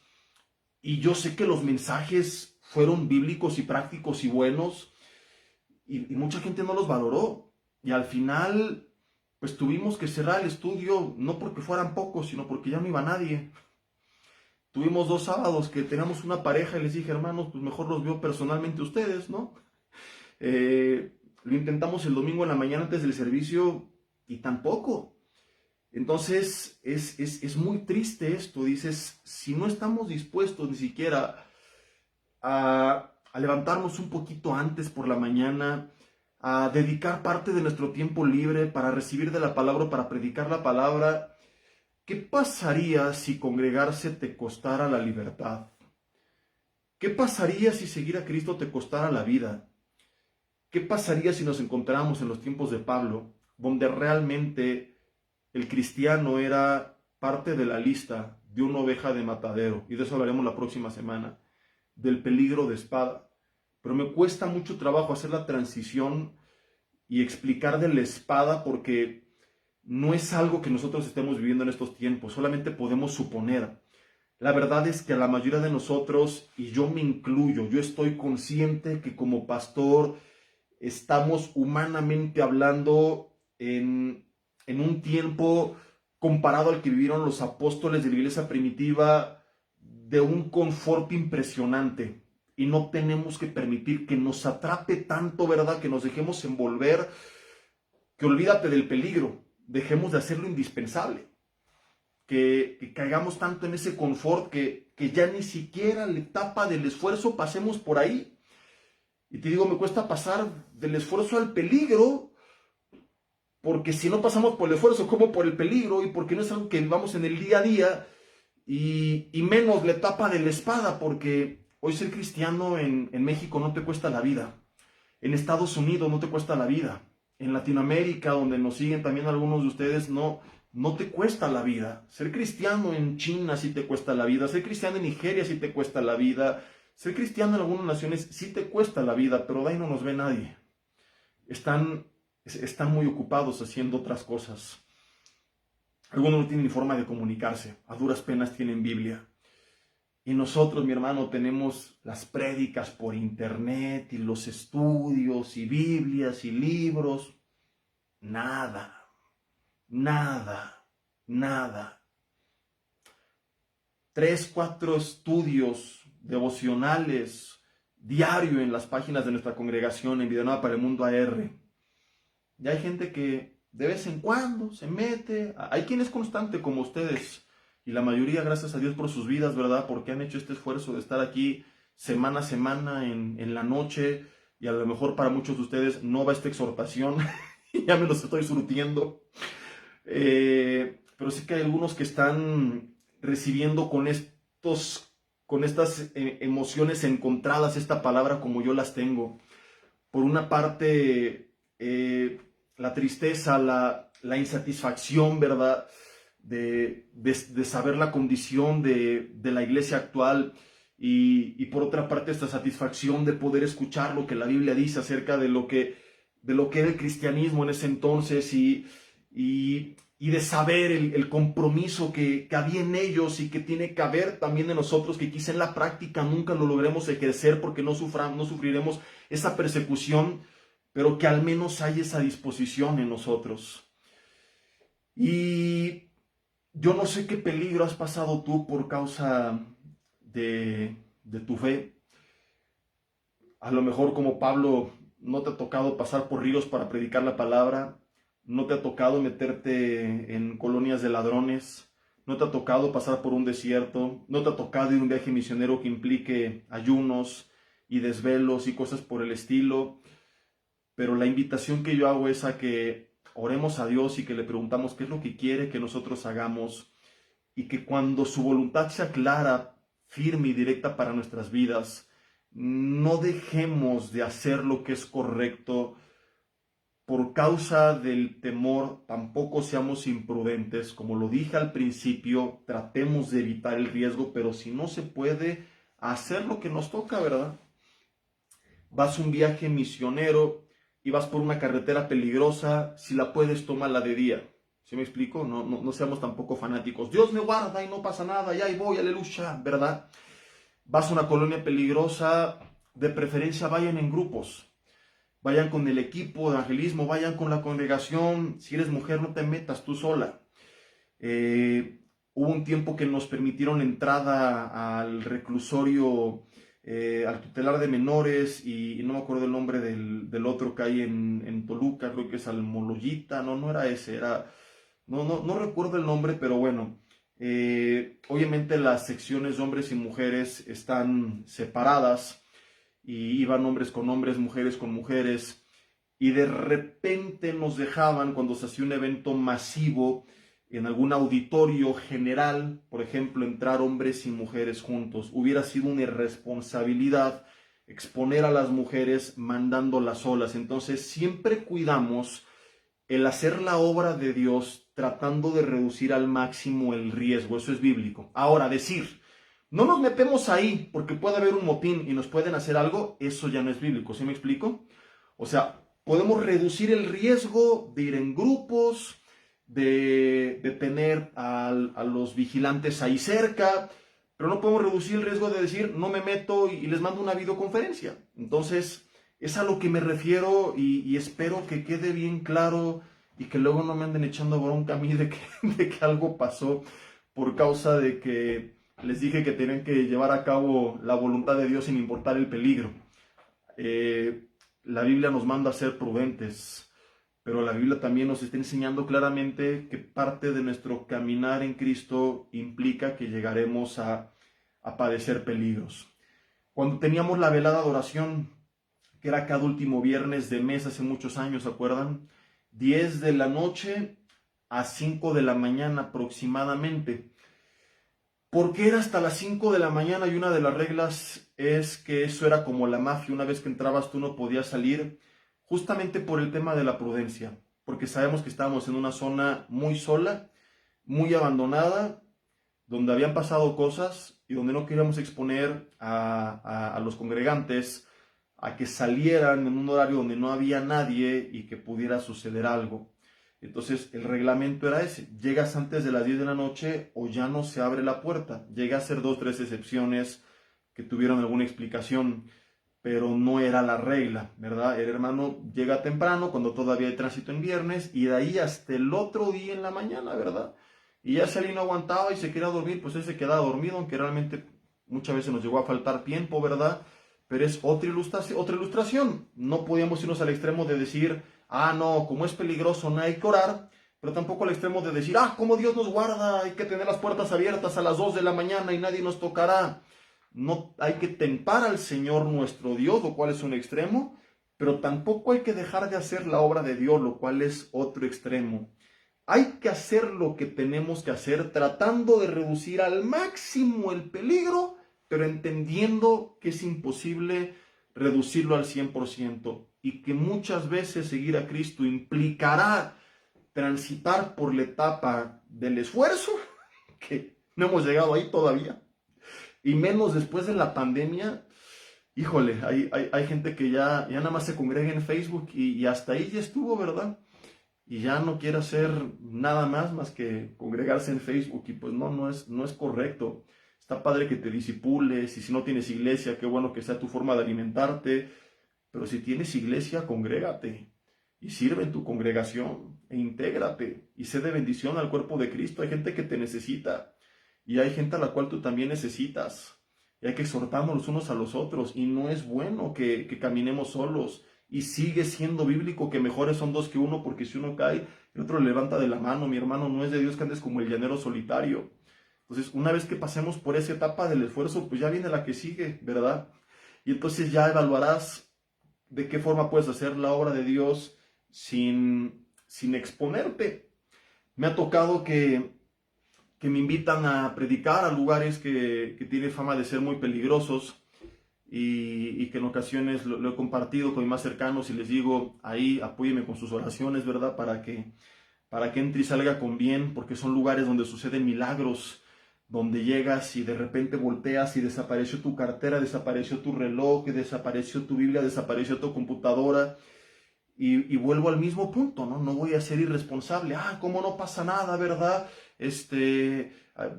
y yo sé que los mensajes fueron bíblicos y prácticos y buenos y mucha gente no los valoró y al final pues tuvimos que cerrar el estudio, no porque fueran pocos, sino porque ya no iba nadie. Tuvimos 2 sábados que teníamos una pareja y les dije, hermanos, pues mejor los veo personalmente ustedes, ¿no? Lo intentamos el domingo en la mañana antes del servicio y tampoco. Entonces es muy triste esto. Dices, si no estamos dispuestos ni siquiera a levantarnos un poquito antes por la mañana, a dedicar parte de nuestro tiempo libre para recibir de la palabra, para predicar la palabra, ¿qué pasaría si congregarse te costara la libertad? ¿Qué pasaría si seguir a Cristo te costara la vida? ¿Qué pasaría si nos encontráramos en los tiempos de Pablo, donde realmente el cristiano era parte de la lista de una oveja de matadero? Y de eso hablaremos la próxima semana, del peligro de espada. Pero me cuesta mucho trabajo hacer la transición y explicar de la espada porque no es algo que nosotros estemos viviendo en estos tiempos, solamente podemos suponer. La verdad es que a la mayoría de nosotros, y yo me incluyo, yo estoy consciente que como pastor estamos humanamente hablando en un tiempo comparado al que vivieron los apóstoles de la iglesia primitiva de un confort impresionante. Y no tenemos que permitir que nos atrape tanto, ¿verdad? Que nos dejemos envolver, que olvídate del peligro, dejemos de hacer lo indispensable. Que caigamos tanto en ese confort que ya ni siquiera la etapa del esfuerzo pasemos por ahí. Y te digo, me cuesta pasar del esfuerzo al peligro, porque si no pasamos por el esfuerzo, como por el peligro, y porque no es algo que vivamos en el día a día, y menos la etapa de la espada, porque hoy ser cristiano en México no te cuesta la vida, en Estados Unidos no te cuesta la vida, en Latinoamérica, donde nos siguen también algunos de ustedes, no te cuesta la vida. Ser cristiano en China sí te cuesta la vida, ser cristiano en Nigeria sí te cuesta la vida, ser cristiano en algunas naciones sí te cuesta la vida, pero de ahí no nos ve nadie. Están muy ocupados haciendo otras cosas. Algunos no tienen ni forma de comunicarse, a duras penas tienen Biblia. Y nosotros, mi hermano, tenemos las prédicas por internet y los estudios y Biblias y libros. Nada. 3, 4 estudios devocionales diario en las páginas de nuestra congregación en Videonada para el Mundo AR. Y hay gente que de vez en cuando se mete, hay quien es constante como ustedes y la mayoría, gracias a Dios por sus vidas, ¿verdad? Porque han hecho este esfuerzo de estar aquí semana a semana en la noche, y a lo mejor para muchos de ustedes no va esta exhortación, ya me los estoy surtiendo, pero sí que hay algunos que están recibiendo con estas emociones encontradas esta palabra como yo las tengo. Por una parte, la tristeza, la insatisfacción, ¿verdad? De saber la condición de la iglesia actual, y por otra parte esta satisfacción de poder escuchar lo que la Biblia dice acerca de lo que era el cristianismo en ese entonces, y de saber el compromiso que había en ellos y que tiene que haber también en nosotros, que quizá en la práctica nunca lo logremos ejercer porque no sufriremos esa persecución, pero que al menos hay esa disposición en nosotros. Y yo no sé qué peligro has pasado tú por causa de tu fe. A lo mejor, como Pablo, no te ha tocado pasar por ríos para predicar la palabra, no te ha tocado meterte en colonias de ladrones, no te ha tocado pasar por un desierto, no te ha tocado ir a un viaje misionero que implique ayunos y desvelos y cosas por el estilo, pero la invitación que yo hago es a que oremos a Dios y que le preguntamos qué es lo que quiere que nosotros hagamos, y que cuando su voluntad sea clara, firme y directa para nuestras vidas, no dejemos de hacer lo que es correcto por causa del temor. Tampoco seamos imprudentes. Como lo dije al principio, tratemos de evitar el riesgo, pero si no se puede, hacer lo que nos toca, ¿verdad? Vas a un viaje misionero y vas por una carretera peligrosa, si la puedes, tómala de día. ¿Sí me explico? No seamos tampoco fanáticos. Dios me guarda y no pasa nada, y ahí voy, aleluya, ¿verdad? Vas a una colonia peligrosa, de preferencia vayan en grupos. Vayan con el equipo de evangelismo, vayan con la congregación. Si eres mujer, no te metas tú sola. Hubo un tiempo que nos permitieron entrada al reclusorio, al tutelar de menores, y no me acuerdo el nombre del otro que hay en Toluca, creo que es Almoloyita, no era ese, no recuerdo el nombre, pero bueno. Obviamente las secciones de hombres y mujeres están separadas, y iban hombres con hombres, mujeres con mujeres, y de repente nos dejaban, cuando se hacía un evento masivo en algún auditorio general, por ejemplo, entrar hombres y mujeres juntos. Hubiera sido una irresponsabilidad exponer a las mujeres mandándolas solas. Entonces siempre cuidamos el hacer la obra de Dios tratando de reducir al máximo el riesgo. Eso es bíblico. Ahora, decir, no nos metemos ahí porque puede haber un motín y nos pueden hacer algo, eso ya no es bíblico. ¿Sí me explico? O sea, podemos reducir el riesgo de ir en grupos, de tener a los vigilantes ahí cerca, pero no podemos reducir el riesgo de decir, no me meto y les mando una videoconferencia. Entonces, es a lo que me refiero, y espero que quede bien claro y que luego no me anden echando bronca a mí de que algo pasó por causa de que les dije que tenían que llevar a cabo la voluntad de Dios sin importar el peligro. La Biblia nos manda a ser prudentes, pero la Biblia también nos está enseñando claramente que parte de nuestro caminar en Cristo implica que llegaremos a padecer peligros. Cuando teníamos la velada de oración, que era cada último viernes de mes hace muchos años, ¿se acuerdan? 10 de la noche a 5 de la mañana aproximadamente. ¿Por qué era hasta las 5 de la mañana? Y una de las reglas es que eso era como la mafia. Una vez que entrabas tú no podías salir, justamente por el tema de la prudencia, porque sabemos que estábamos en una zona muy sola, muy abandonada, donde habían pasado cosas y donde no queríamos exponer a los congregantes a que salieran en un horario donde no había nadie y que pudiera suceder algo. Entonces el reglamento era ese: llegas antes de las 10 de la noche o ya no se abre la puerta. Llegué a hacer 2 o 3 excepciones que tuvieron alguna explicación, pero no era la regla, ¿verdad? El hermano llega temprano cuando todavía hay tránsito en viernes, y de ahí hasta el otro día en la mañana, ¿verdad? Y ya si alguien no aguantaba y se quería dormir, pues él se quedaba dormido, aunque realmente muchas veces nos llegó a faltar tiempo, ¿verdad? Pero es otra ilustración. No podíamos irnos al extremo de decir, no, como es peligroso no hay que orar, pero tampoco al extremo de decir, cómo Dios nos guarda, hay que tener las puertas abiertas a las 2 de la mañana y nadie nos tocará. No hay que tempar al Señor nuestro Dios, lo cual es un extremo, pero tampoco hay que dejar de hacer la obra de Dios, lo cual es otro extremo. Hay que hacer lo que tenemos que hacer, tratando de reducir al máximo el peligro, pero entendiendo que es imposible reducirlo al 100% y que muchas veces seguir a Cristo implicará transitar por la etapa del esfuerzo, que no hemos llegado ahí todavía, y menos después de la pandemia. Híjole, hay gente que ya nada más se congrega en Facebook y hasta ahí ya estuvo, ¿verdad? Y ya no quiere hacer nada más que congregarse en Facebook, y pues no es correcto. Está padre que te disipules, y si no tienes iglesia, qué bueno que sea tu forma de alimentarte, pero si tienes iglesia, congrégate y sirve en tu congregación e intégrate y sé de bendición al cuerpo de Cristo. Hay gente que te necesita y hay gente a la cual tú también necesitas, y hay que exhortarnos los unos a los otros, y no es bueno que caminemos solos. Y sigue siendo bíblico que mejores son dos que uno, porque si uno cae, el otro le levanta de la mano. Mi hermano, no es de Dios que andes como el llanero solitario. Entonces, una vez que pasemos por esa etapa del esfuerzo, pues ya viene la que sigue, ¿verdad? Y entonces ya evaluarás de qué forma puedes hacer la obra de Dios sin exponerte. Me ha tocado que me invitan a predicar a lugares que tienen fama de ser muy peligrosos, y que en ocasiones lo he compartido con mis más cercanos y les digo, ahí apóyeme con sus oraciones, ¿verdad? Para que entre y salga con bien, porque son lugares donde suceden milagros, donde llegas y de repente volteas y desapareció tu cartera, desapareció tu reloj, desapareció tu Biblia, desapareció tu computadora. Y vuelvo al mismo punto, ¿no? No voy a ser irresponsable. ¿Cómo no pasa nada, verdad?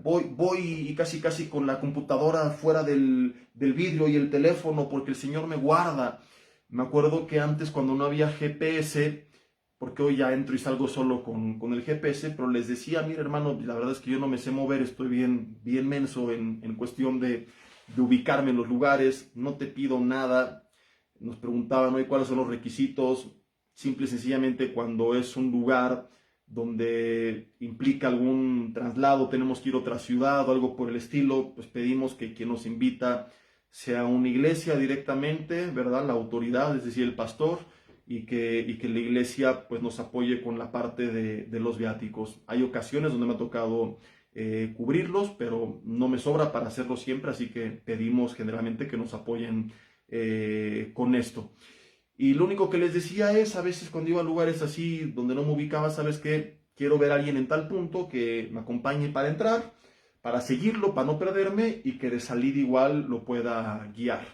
Voy y casi con la computadora fuera del vidrio y el teléfono, porque el Señor me guarda. Me acuerdo que antes, cuando no había GPS, porque hoy ya entro y salgo solo con el GPS, pero les decía, mira hermano, la verdad es que yo no me sé mover, estoy bien menso en cuestión de ubicarme en los lugares, no te pido nada. Nos preguntaban hoy cuáles son los requisitos. Simple y sencillamente, cuando es un lugar donde implica algún traslado, tenemos que ir a otra ciudad o algo por el estilo, pues pedimos que quien nos invita sea una iglesia directamente, ¿verdad? La autoridad, es decir, el pastor, y que la iglesia pues nos apoye con la parte de los viáticos. Hay ocasiones donde me ha tocado cubrirlos, pero no me sobra para hacerlo siempre, así que pedimos generalmente que nos apoyen con esto. Y lo único que les decía es, a veces cuando iba a lugares así donde no me ubicaba, ¿sabes qué? Quiero ver a alguien en tal punto que me acompañe para entrar, para seguirlo, para no perderme, y que de salida igual lo pueda guiar.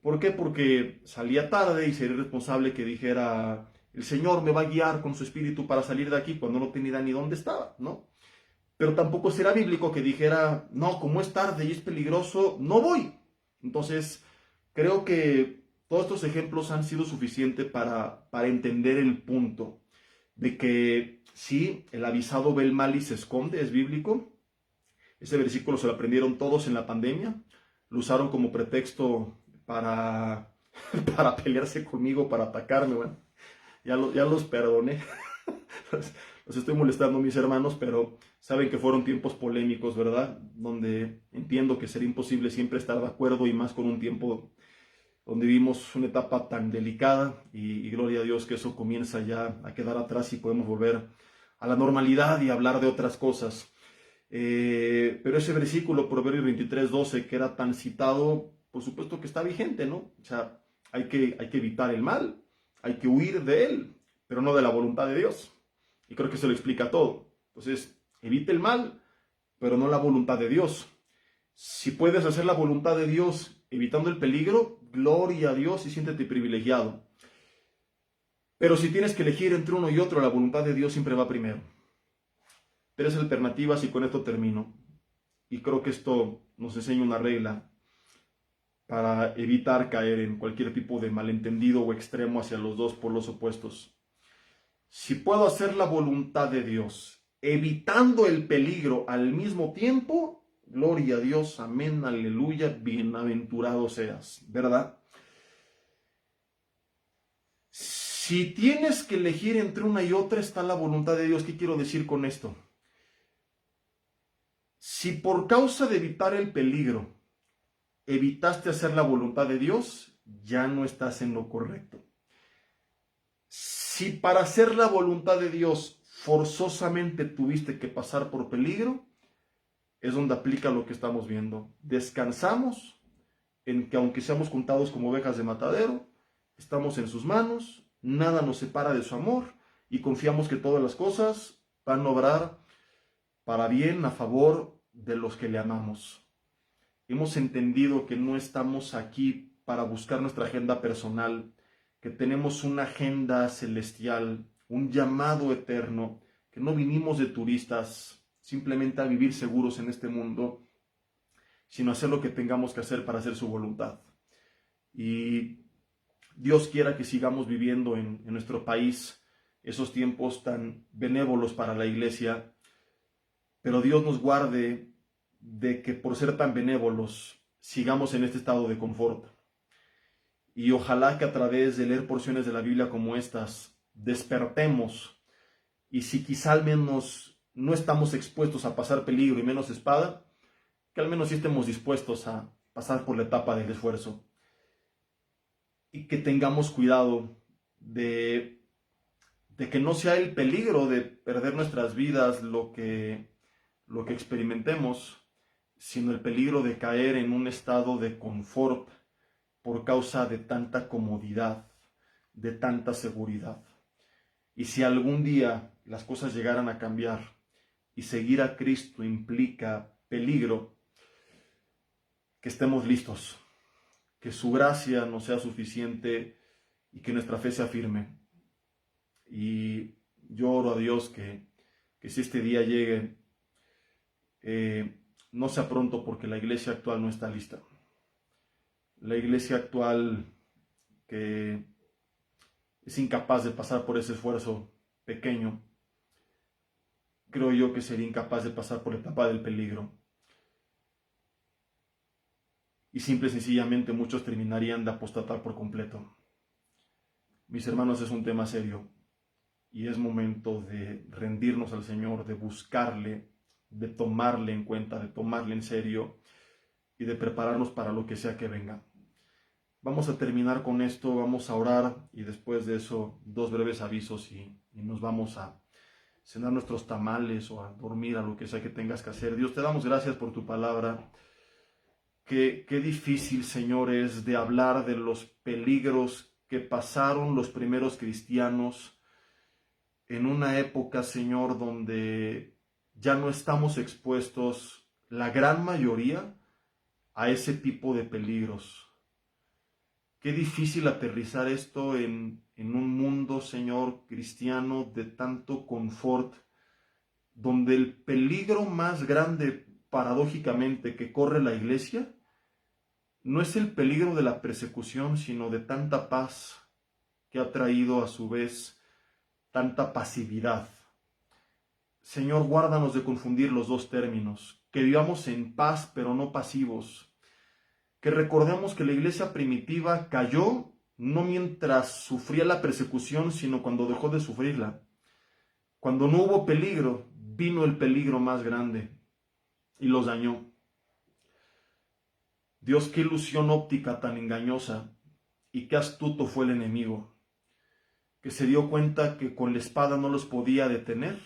¿Por qué? Porque salía tarde y sería irresponsable que dijera, el Señor me va a guiar con su espíritu para salir de aquí, cuando no tenía ni dónde estaba, ¿no? Pero tampoco será bíblico que dijera, no, como es tarde y es peligroso, no voy. Entonces, creo que todos estos ejemplos han sido suficientes para entender el punto de que sí, el avisado ve el mal y se esconde, es bíblico. Ese versículo se lo aprendieron todos en la pandemia, lo usaron como pretexto para pelearse conmigo, para atacarme. Bueno, ya los perdoné. Los estoy molestando, mis hermanos, pero saben que fueron tiempos polémicos, ¿verdad? Donde entiendo que sería imposible siempre estar de acuerdo, y más con un tiempo donde vivimos una etapa tan delicada, y gloria a Dios que eso comienza ya a quedar atrás y podemos volver a la normalidad y hablar de otras cosas. Pero ese versículo, Proverbios 23:12, que era tan citado, por supuesto que está vigente, ¿no? O sea, hay que evitar el mal, hay que huir de él, pero no de la voluntad de Dios. Y creo que se lo explica todo. Entonces, evite el mal, pero no la voluntad de Dios. Si puedes hacer la voluntad de Dios evitando el peligro, gloria a Dios y siéntete privilegiado. Pero si tienes que elegir entre uno y otro, la voluntad de Dios siempre va primero. 3 alternativas y con esto termino. Y creo que esto nos enseña una regla para evitar caer en cualquier tipo de malentendido o extremo hacia los dos polos opuestos. Si puedo hacer la voluntad de Dios evitando el peligro al mismo tiempo, gloria a Dios, amén, aleluya, bienaventurado seas, ¿verdad? Si tienes que elegir entre una y otra, está la voluntad de Dios. ¿Qué quiero decir con esto? Si por causa de evitar el peligro evitaste hacer la voluntad de Dios, ya no estás en lo correcto. Si para hacer la voluntad de Dios forzosamente tuviste que pasar por peligro, es donde aplica lo que estamos viendo. Descansamos en que aunque seamos contados como ovejas de matadero, estamos en sus manos, nada nos separa de su amor y confiamos que todas las cosas van a obrar para bien a favor de los que le amamos. Hemos entendido que no estamos aquí para buscar nuestra agenda personal, que tenemos una agenda celestial, un llamado eterno, que no vinimos de turistas simplemente a vivir seguros en este mundo, sino hacer lo que tengamos que hacer para hacer su voluntad. Y Dios quiera que sigamos viviendo en nuestro país esos tiempos tan benévolos para la iglesia, pero Dios nos guarde de que por ser tan benévolos sigamos en este estado de confort. Y ojalá que a través de leer porciones de la Biblia como estas, despertemos, y si quizá al menos no estamos expuestos a pasar peligro y menos espada, que al menos sí estemos dispuestos a pasar por la etapa del esfuerzo. Y que tengamos cuidado de que no sea el peligro de perder nuestras vidas lo que experimentemos, sino el peligro de caer en un estado de confort por causa de tanta comodidad, de tanta seguridad. Y si algún día las cosas llegaran a cambiar y seguir a Cristo implica peligro, que estemos listos, que su gracia nos sea suficiente y que nuestra fe sea firme. Y yo oro a Dios que si este día llegue, no sea pronto, porque la iglesia actual no está lista. La iglesia actual que es incapaz de pasar por ese esfuerzo pequeño, creo yo que sería incapaz de pasar por la etapa del peligro. Y simple y sencillamente muchos terminarían de apostatar por completo. Mis hermanos, es un tema serio y es momento de rendirnos al Señor, de buscarle, de tomarle en cuenta, de tomarle en serio y de prepararnos para lo que sea que venga. Vamos a terminar con esto, vamos a orar y después de eso 2 breves avisos y nos vamos a cenar nuestros tamales o a dormir, a lo que sea que tengas que hacer. Dios, te damos gracias por tu palabra. Qué difícil, Señor, es de hablar de los peligros que pasaron los primeros cristianos en una época, Señor, donde ya no estamos expuestos, la gran mayoría, a ese tipo de peligros. Qué difícil aterrizar esto en un mundo, Señor, cristiano de tanto confort, donde el peligro más grande, paradójicamente, que corre la iglesia, no es el peligro de la persecución, sino de tanta paz que ha traído a su vez tanta pasividad. Señor, guárdanos de confundir los dos términos, que vivamos en paz pero no pasivos, que recordemos que la iglesia primitiva cayó no mientras sufría la persecución, sino cuando dejó de sufrirla. Cuando no hubo peligro, vino el peligro más grande y los dañó. Dios, qué ilusión óptica tan engañosa y qué astuto fue el enemigo, que se dio cuenta que con la espada no los podía detener,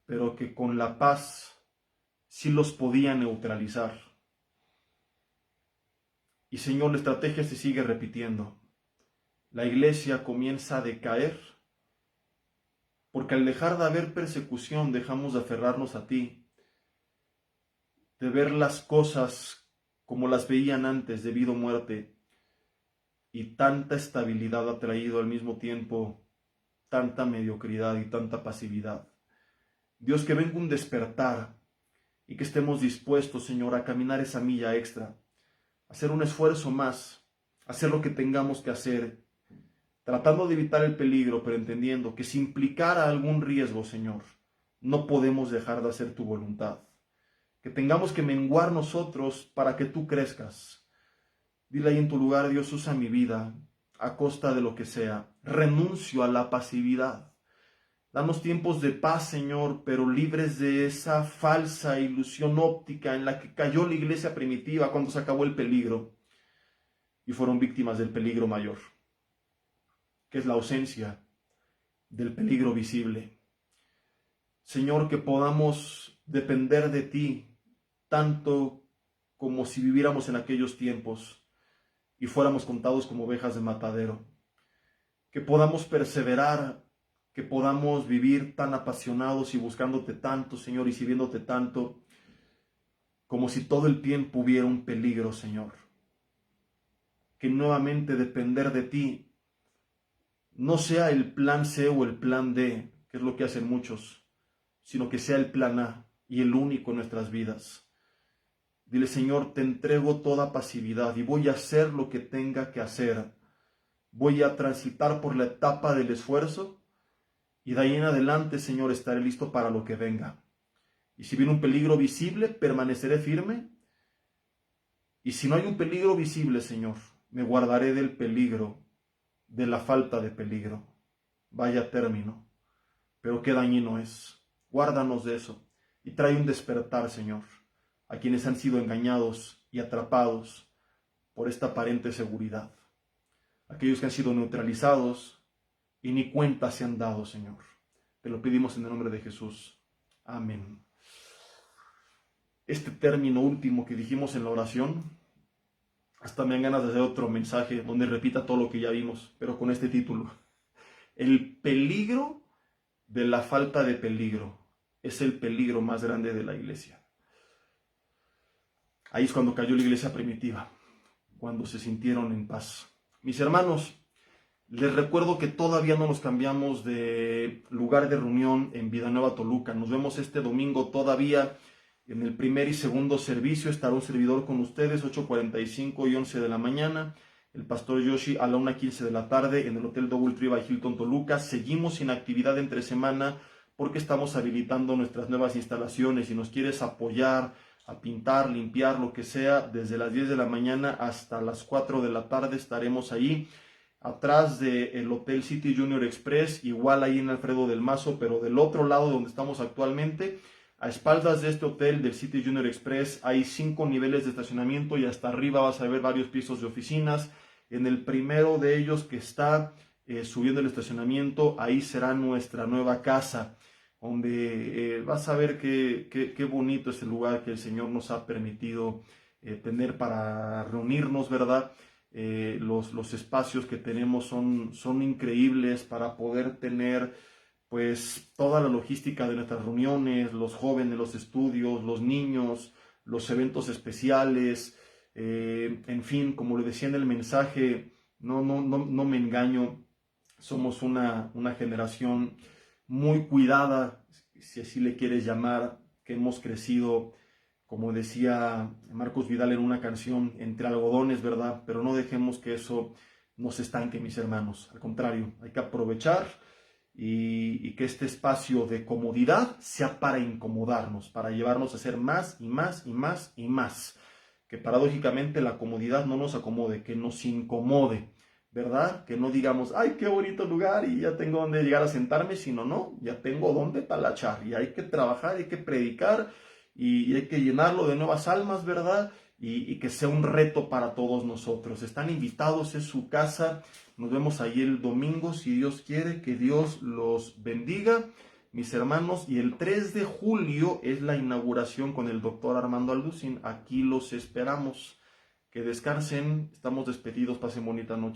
pero que con la paz sí los podía neutralizar. Y Señor, la estrategia se sigue repitiendo. La iglesia comienza a decaer, porque al dejar de haber persecución dejamos de aferrarnos a ti, de ver las cosas como las veían antes debido a muerte, y tanta estabilidad ha traído al mismo tiempo tanta mediocridad y tanta pasividad. Dios, que venga un despertar y que estemos dispuestos, Señor, a caminar esa milla extra, a hacer un esfuerzo más, a hacer lo que tengamos que hacer, tratando de evitar el peligro, pero entendiendo que si implicara algún riesgo, Señor, no podemos dejar de hacer tu voluntad. Que tengamos que menguar nosotros para que tú crezcas. Dile ahí en tu lugar: Dios, usa mi vida a costa de lo que sea. renuncio a la pasividad. Danos tiempos de paz, Señor, pero libres de esa falsa ilusión óptica en la que cayó la iglesia primitiva cuando se acabó el peligro y fueron víctimas del peligro mayor, que es la ausencia del peligro visible. Señor, que podamos depender de ti tanto como si viviéramos en aquellos tiempos y fuéramos contados como ovejas de matadero. Que podamos perseverar, que podamos vivir tan apasionados y buscándote tanto, Señor, y sirviéndote tanto, como si todo el tiempo hubiera un peligro, Señor. Que nuevamente depender de ti no sea el plan C o el plan D, que es lo que hacen muchos, sino que sea el plan A y el único en nuestras vidas. Dile, Señor, te entrego toda pasividad y voy a hacer lo que tenga que hacer. Voy a transitar por la etapa del esfuerzo y de ahí en adelante, Señor, estaré listo para lo que venga. Y si viene un peligro visible, permaneceré firme. Y si no hay un peligro visible, Señor, me guardaré del peligro, de la falta de peligro. Vaya término, pero qué dañino es. Guárdanos de eso y trae un despertar, Señor, a quienes han sido engañados y atrapados por esta aparente seguridad. Aquellos que han sido neutralizados y ni cuenta se han dado, Señor. Te lo pedimos en el nombre de Jesús. Amén. Este término último que dijimos en la oración, hasta me dan ganas de hacer otro mensaje donde repita todo lo que ya vimos, pero con este título. El peligro de la falta de peligro es el peligro más grande de la iglesia. Ahí es cuando cayó la iglesia primitiva, cuando se sintieron en paz. Mis hermanos, les recuerdo que todavía no nos cambiamos de lugar de reunión en Vidanueva, Toluca. Nos vemos este domingo todavía en el primer y segundo servicio. Estará un servidor con ustedes, 8:45 y 11 de la mañana. El pastor Yoshi a la 1:15 de la tarde en el Hotel DoubleTree by Hilton Toluca. Seguimos sin actividad entre semana porque estamos habilitando nuestras nuevas instalaciones. Si nos quieres apoyar a pintar, limpiar, lo que sea, desde las 10 de la mañana hasta las 4 de la tarde estaremos ahí, atrás del Hotel City Junior Express, igual ahí en Alfredo del Mazo, pero del otro lado donde estamos actualmente, a espaldas de este hotel del City Junior Express, hay 5 niveles de estacionamiento y hasta arriba vas a ver varios pisos de oficinas. En el primero de ellos que está subiendo el estacionamiento, ahí será nuestra nueva casa, donde vas a ver qué bonito es el lugar que el Señor nos ha permitido tener para reunirnos, ¿verdad? Los espacios que tenemos son increíbles para poder tener pues toda la logística de nuestras reuniones, los jóvenes, los estudios, los niños, los eventos especiales, en fin, como le decía en el mensaje, no me engaño, somos una generación muy cuidada, si así le quieres llamar, que hemos crecido, como decía Marcos Vidal en una canción, entre algodones, ¿verdad? Pero no dejemos que eso nos estanque, mis hermanos. Al contrario, hay que aprovechar y que este espacio de comodidad sea para incomodarnos, para llevarnos a hacer más y más y más y más. Que paradójicamente la comodidad no nos acomode, que nos incomode, ¿verdad? Que no digamos, ay, qué bonito lugar y ya tengo donde llegar a sentarme, sino no, ya tengo donde talachar y hay que trabajar, hay que predicar y hay que llenarlo de nuevas almas, ¿verdad? Y que sea un reto para todos nosotros. Están invitados, es su casa. Nos vemos ahí el domingo, si Dios quiere, que Dios los bendiga, mis hermanos. Y el 3 de julio es la inauguración con el doctor Armando Alducin. Aquí los esperamos. Que descansen, estamos despedidos, pasen bonita noche.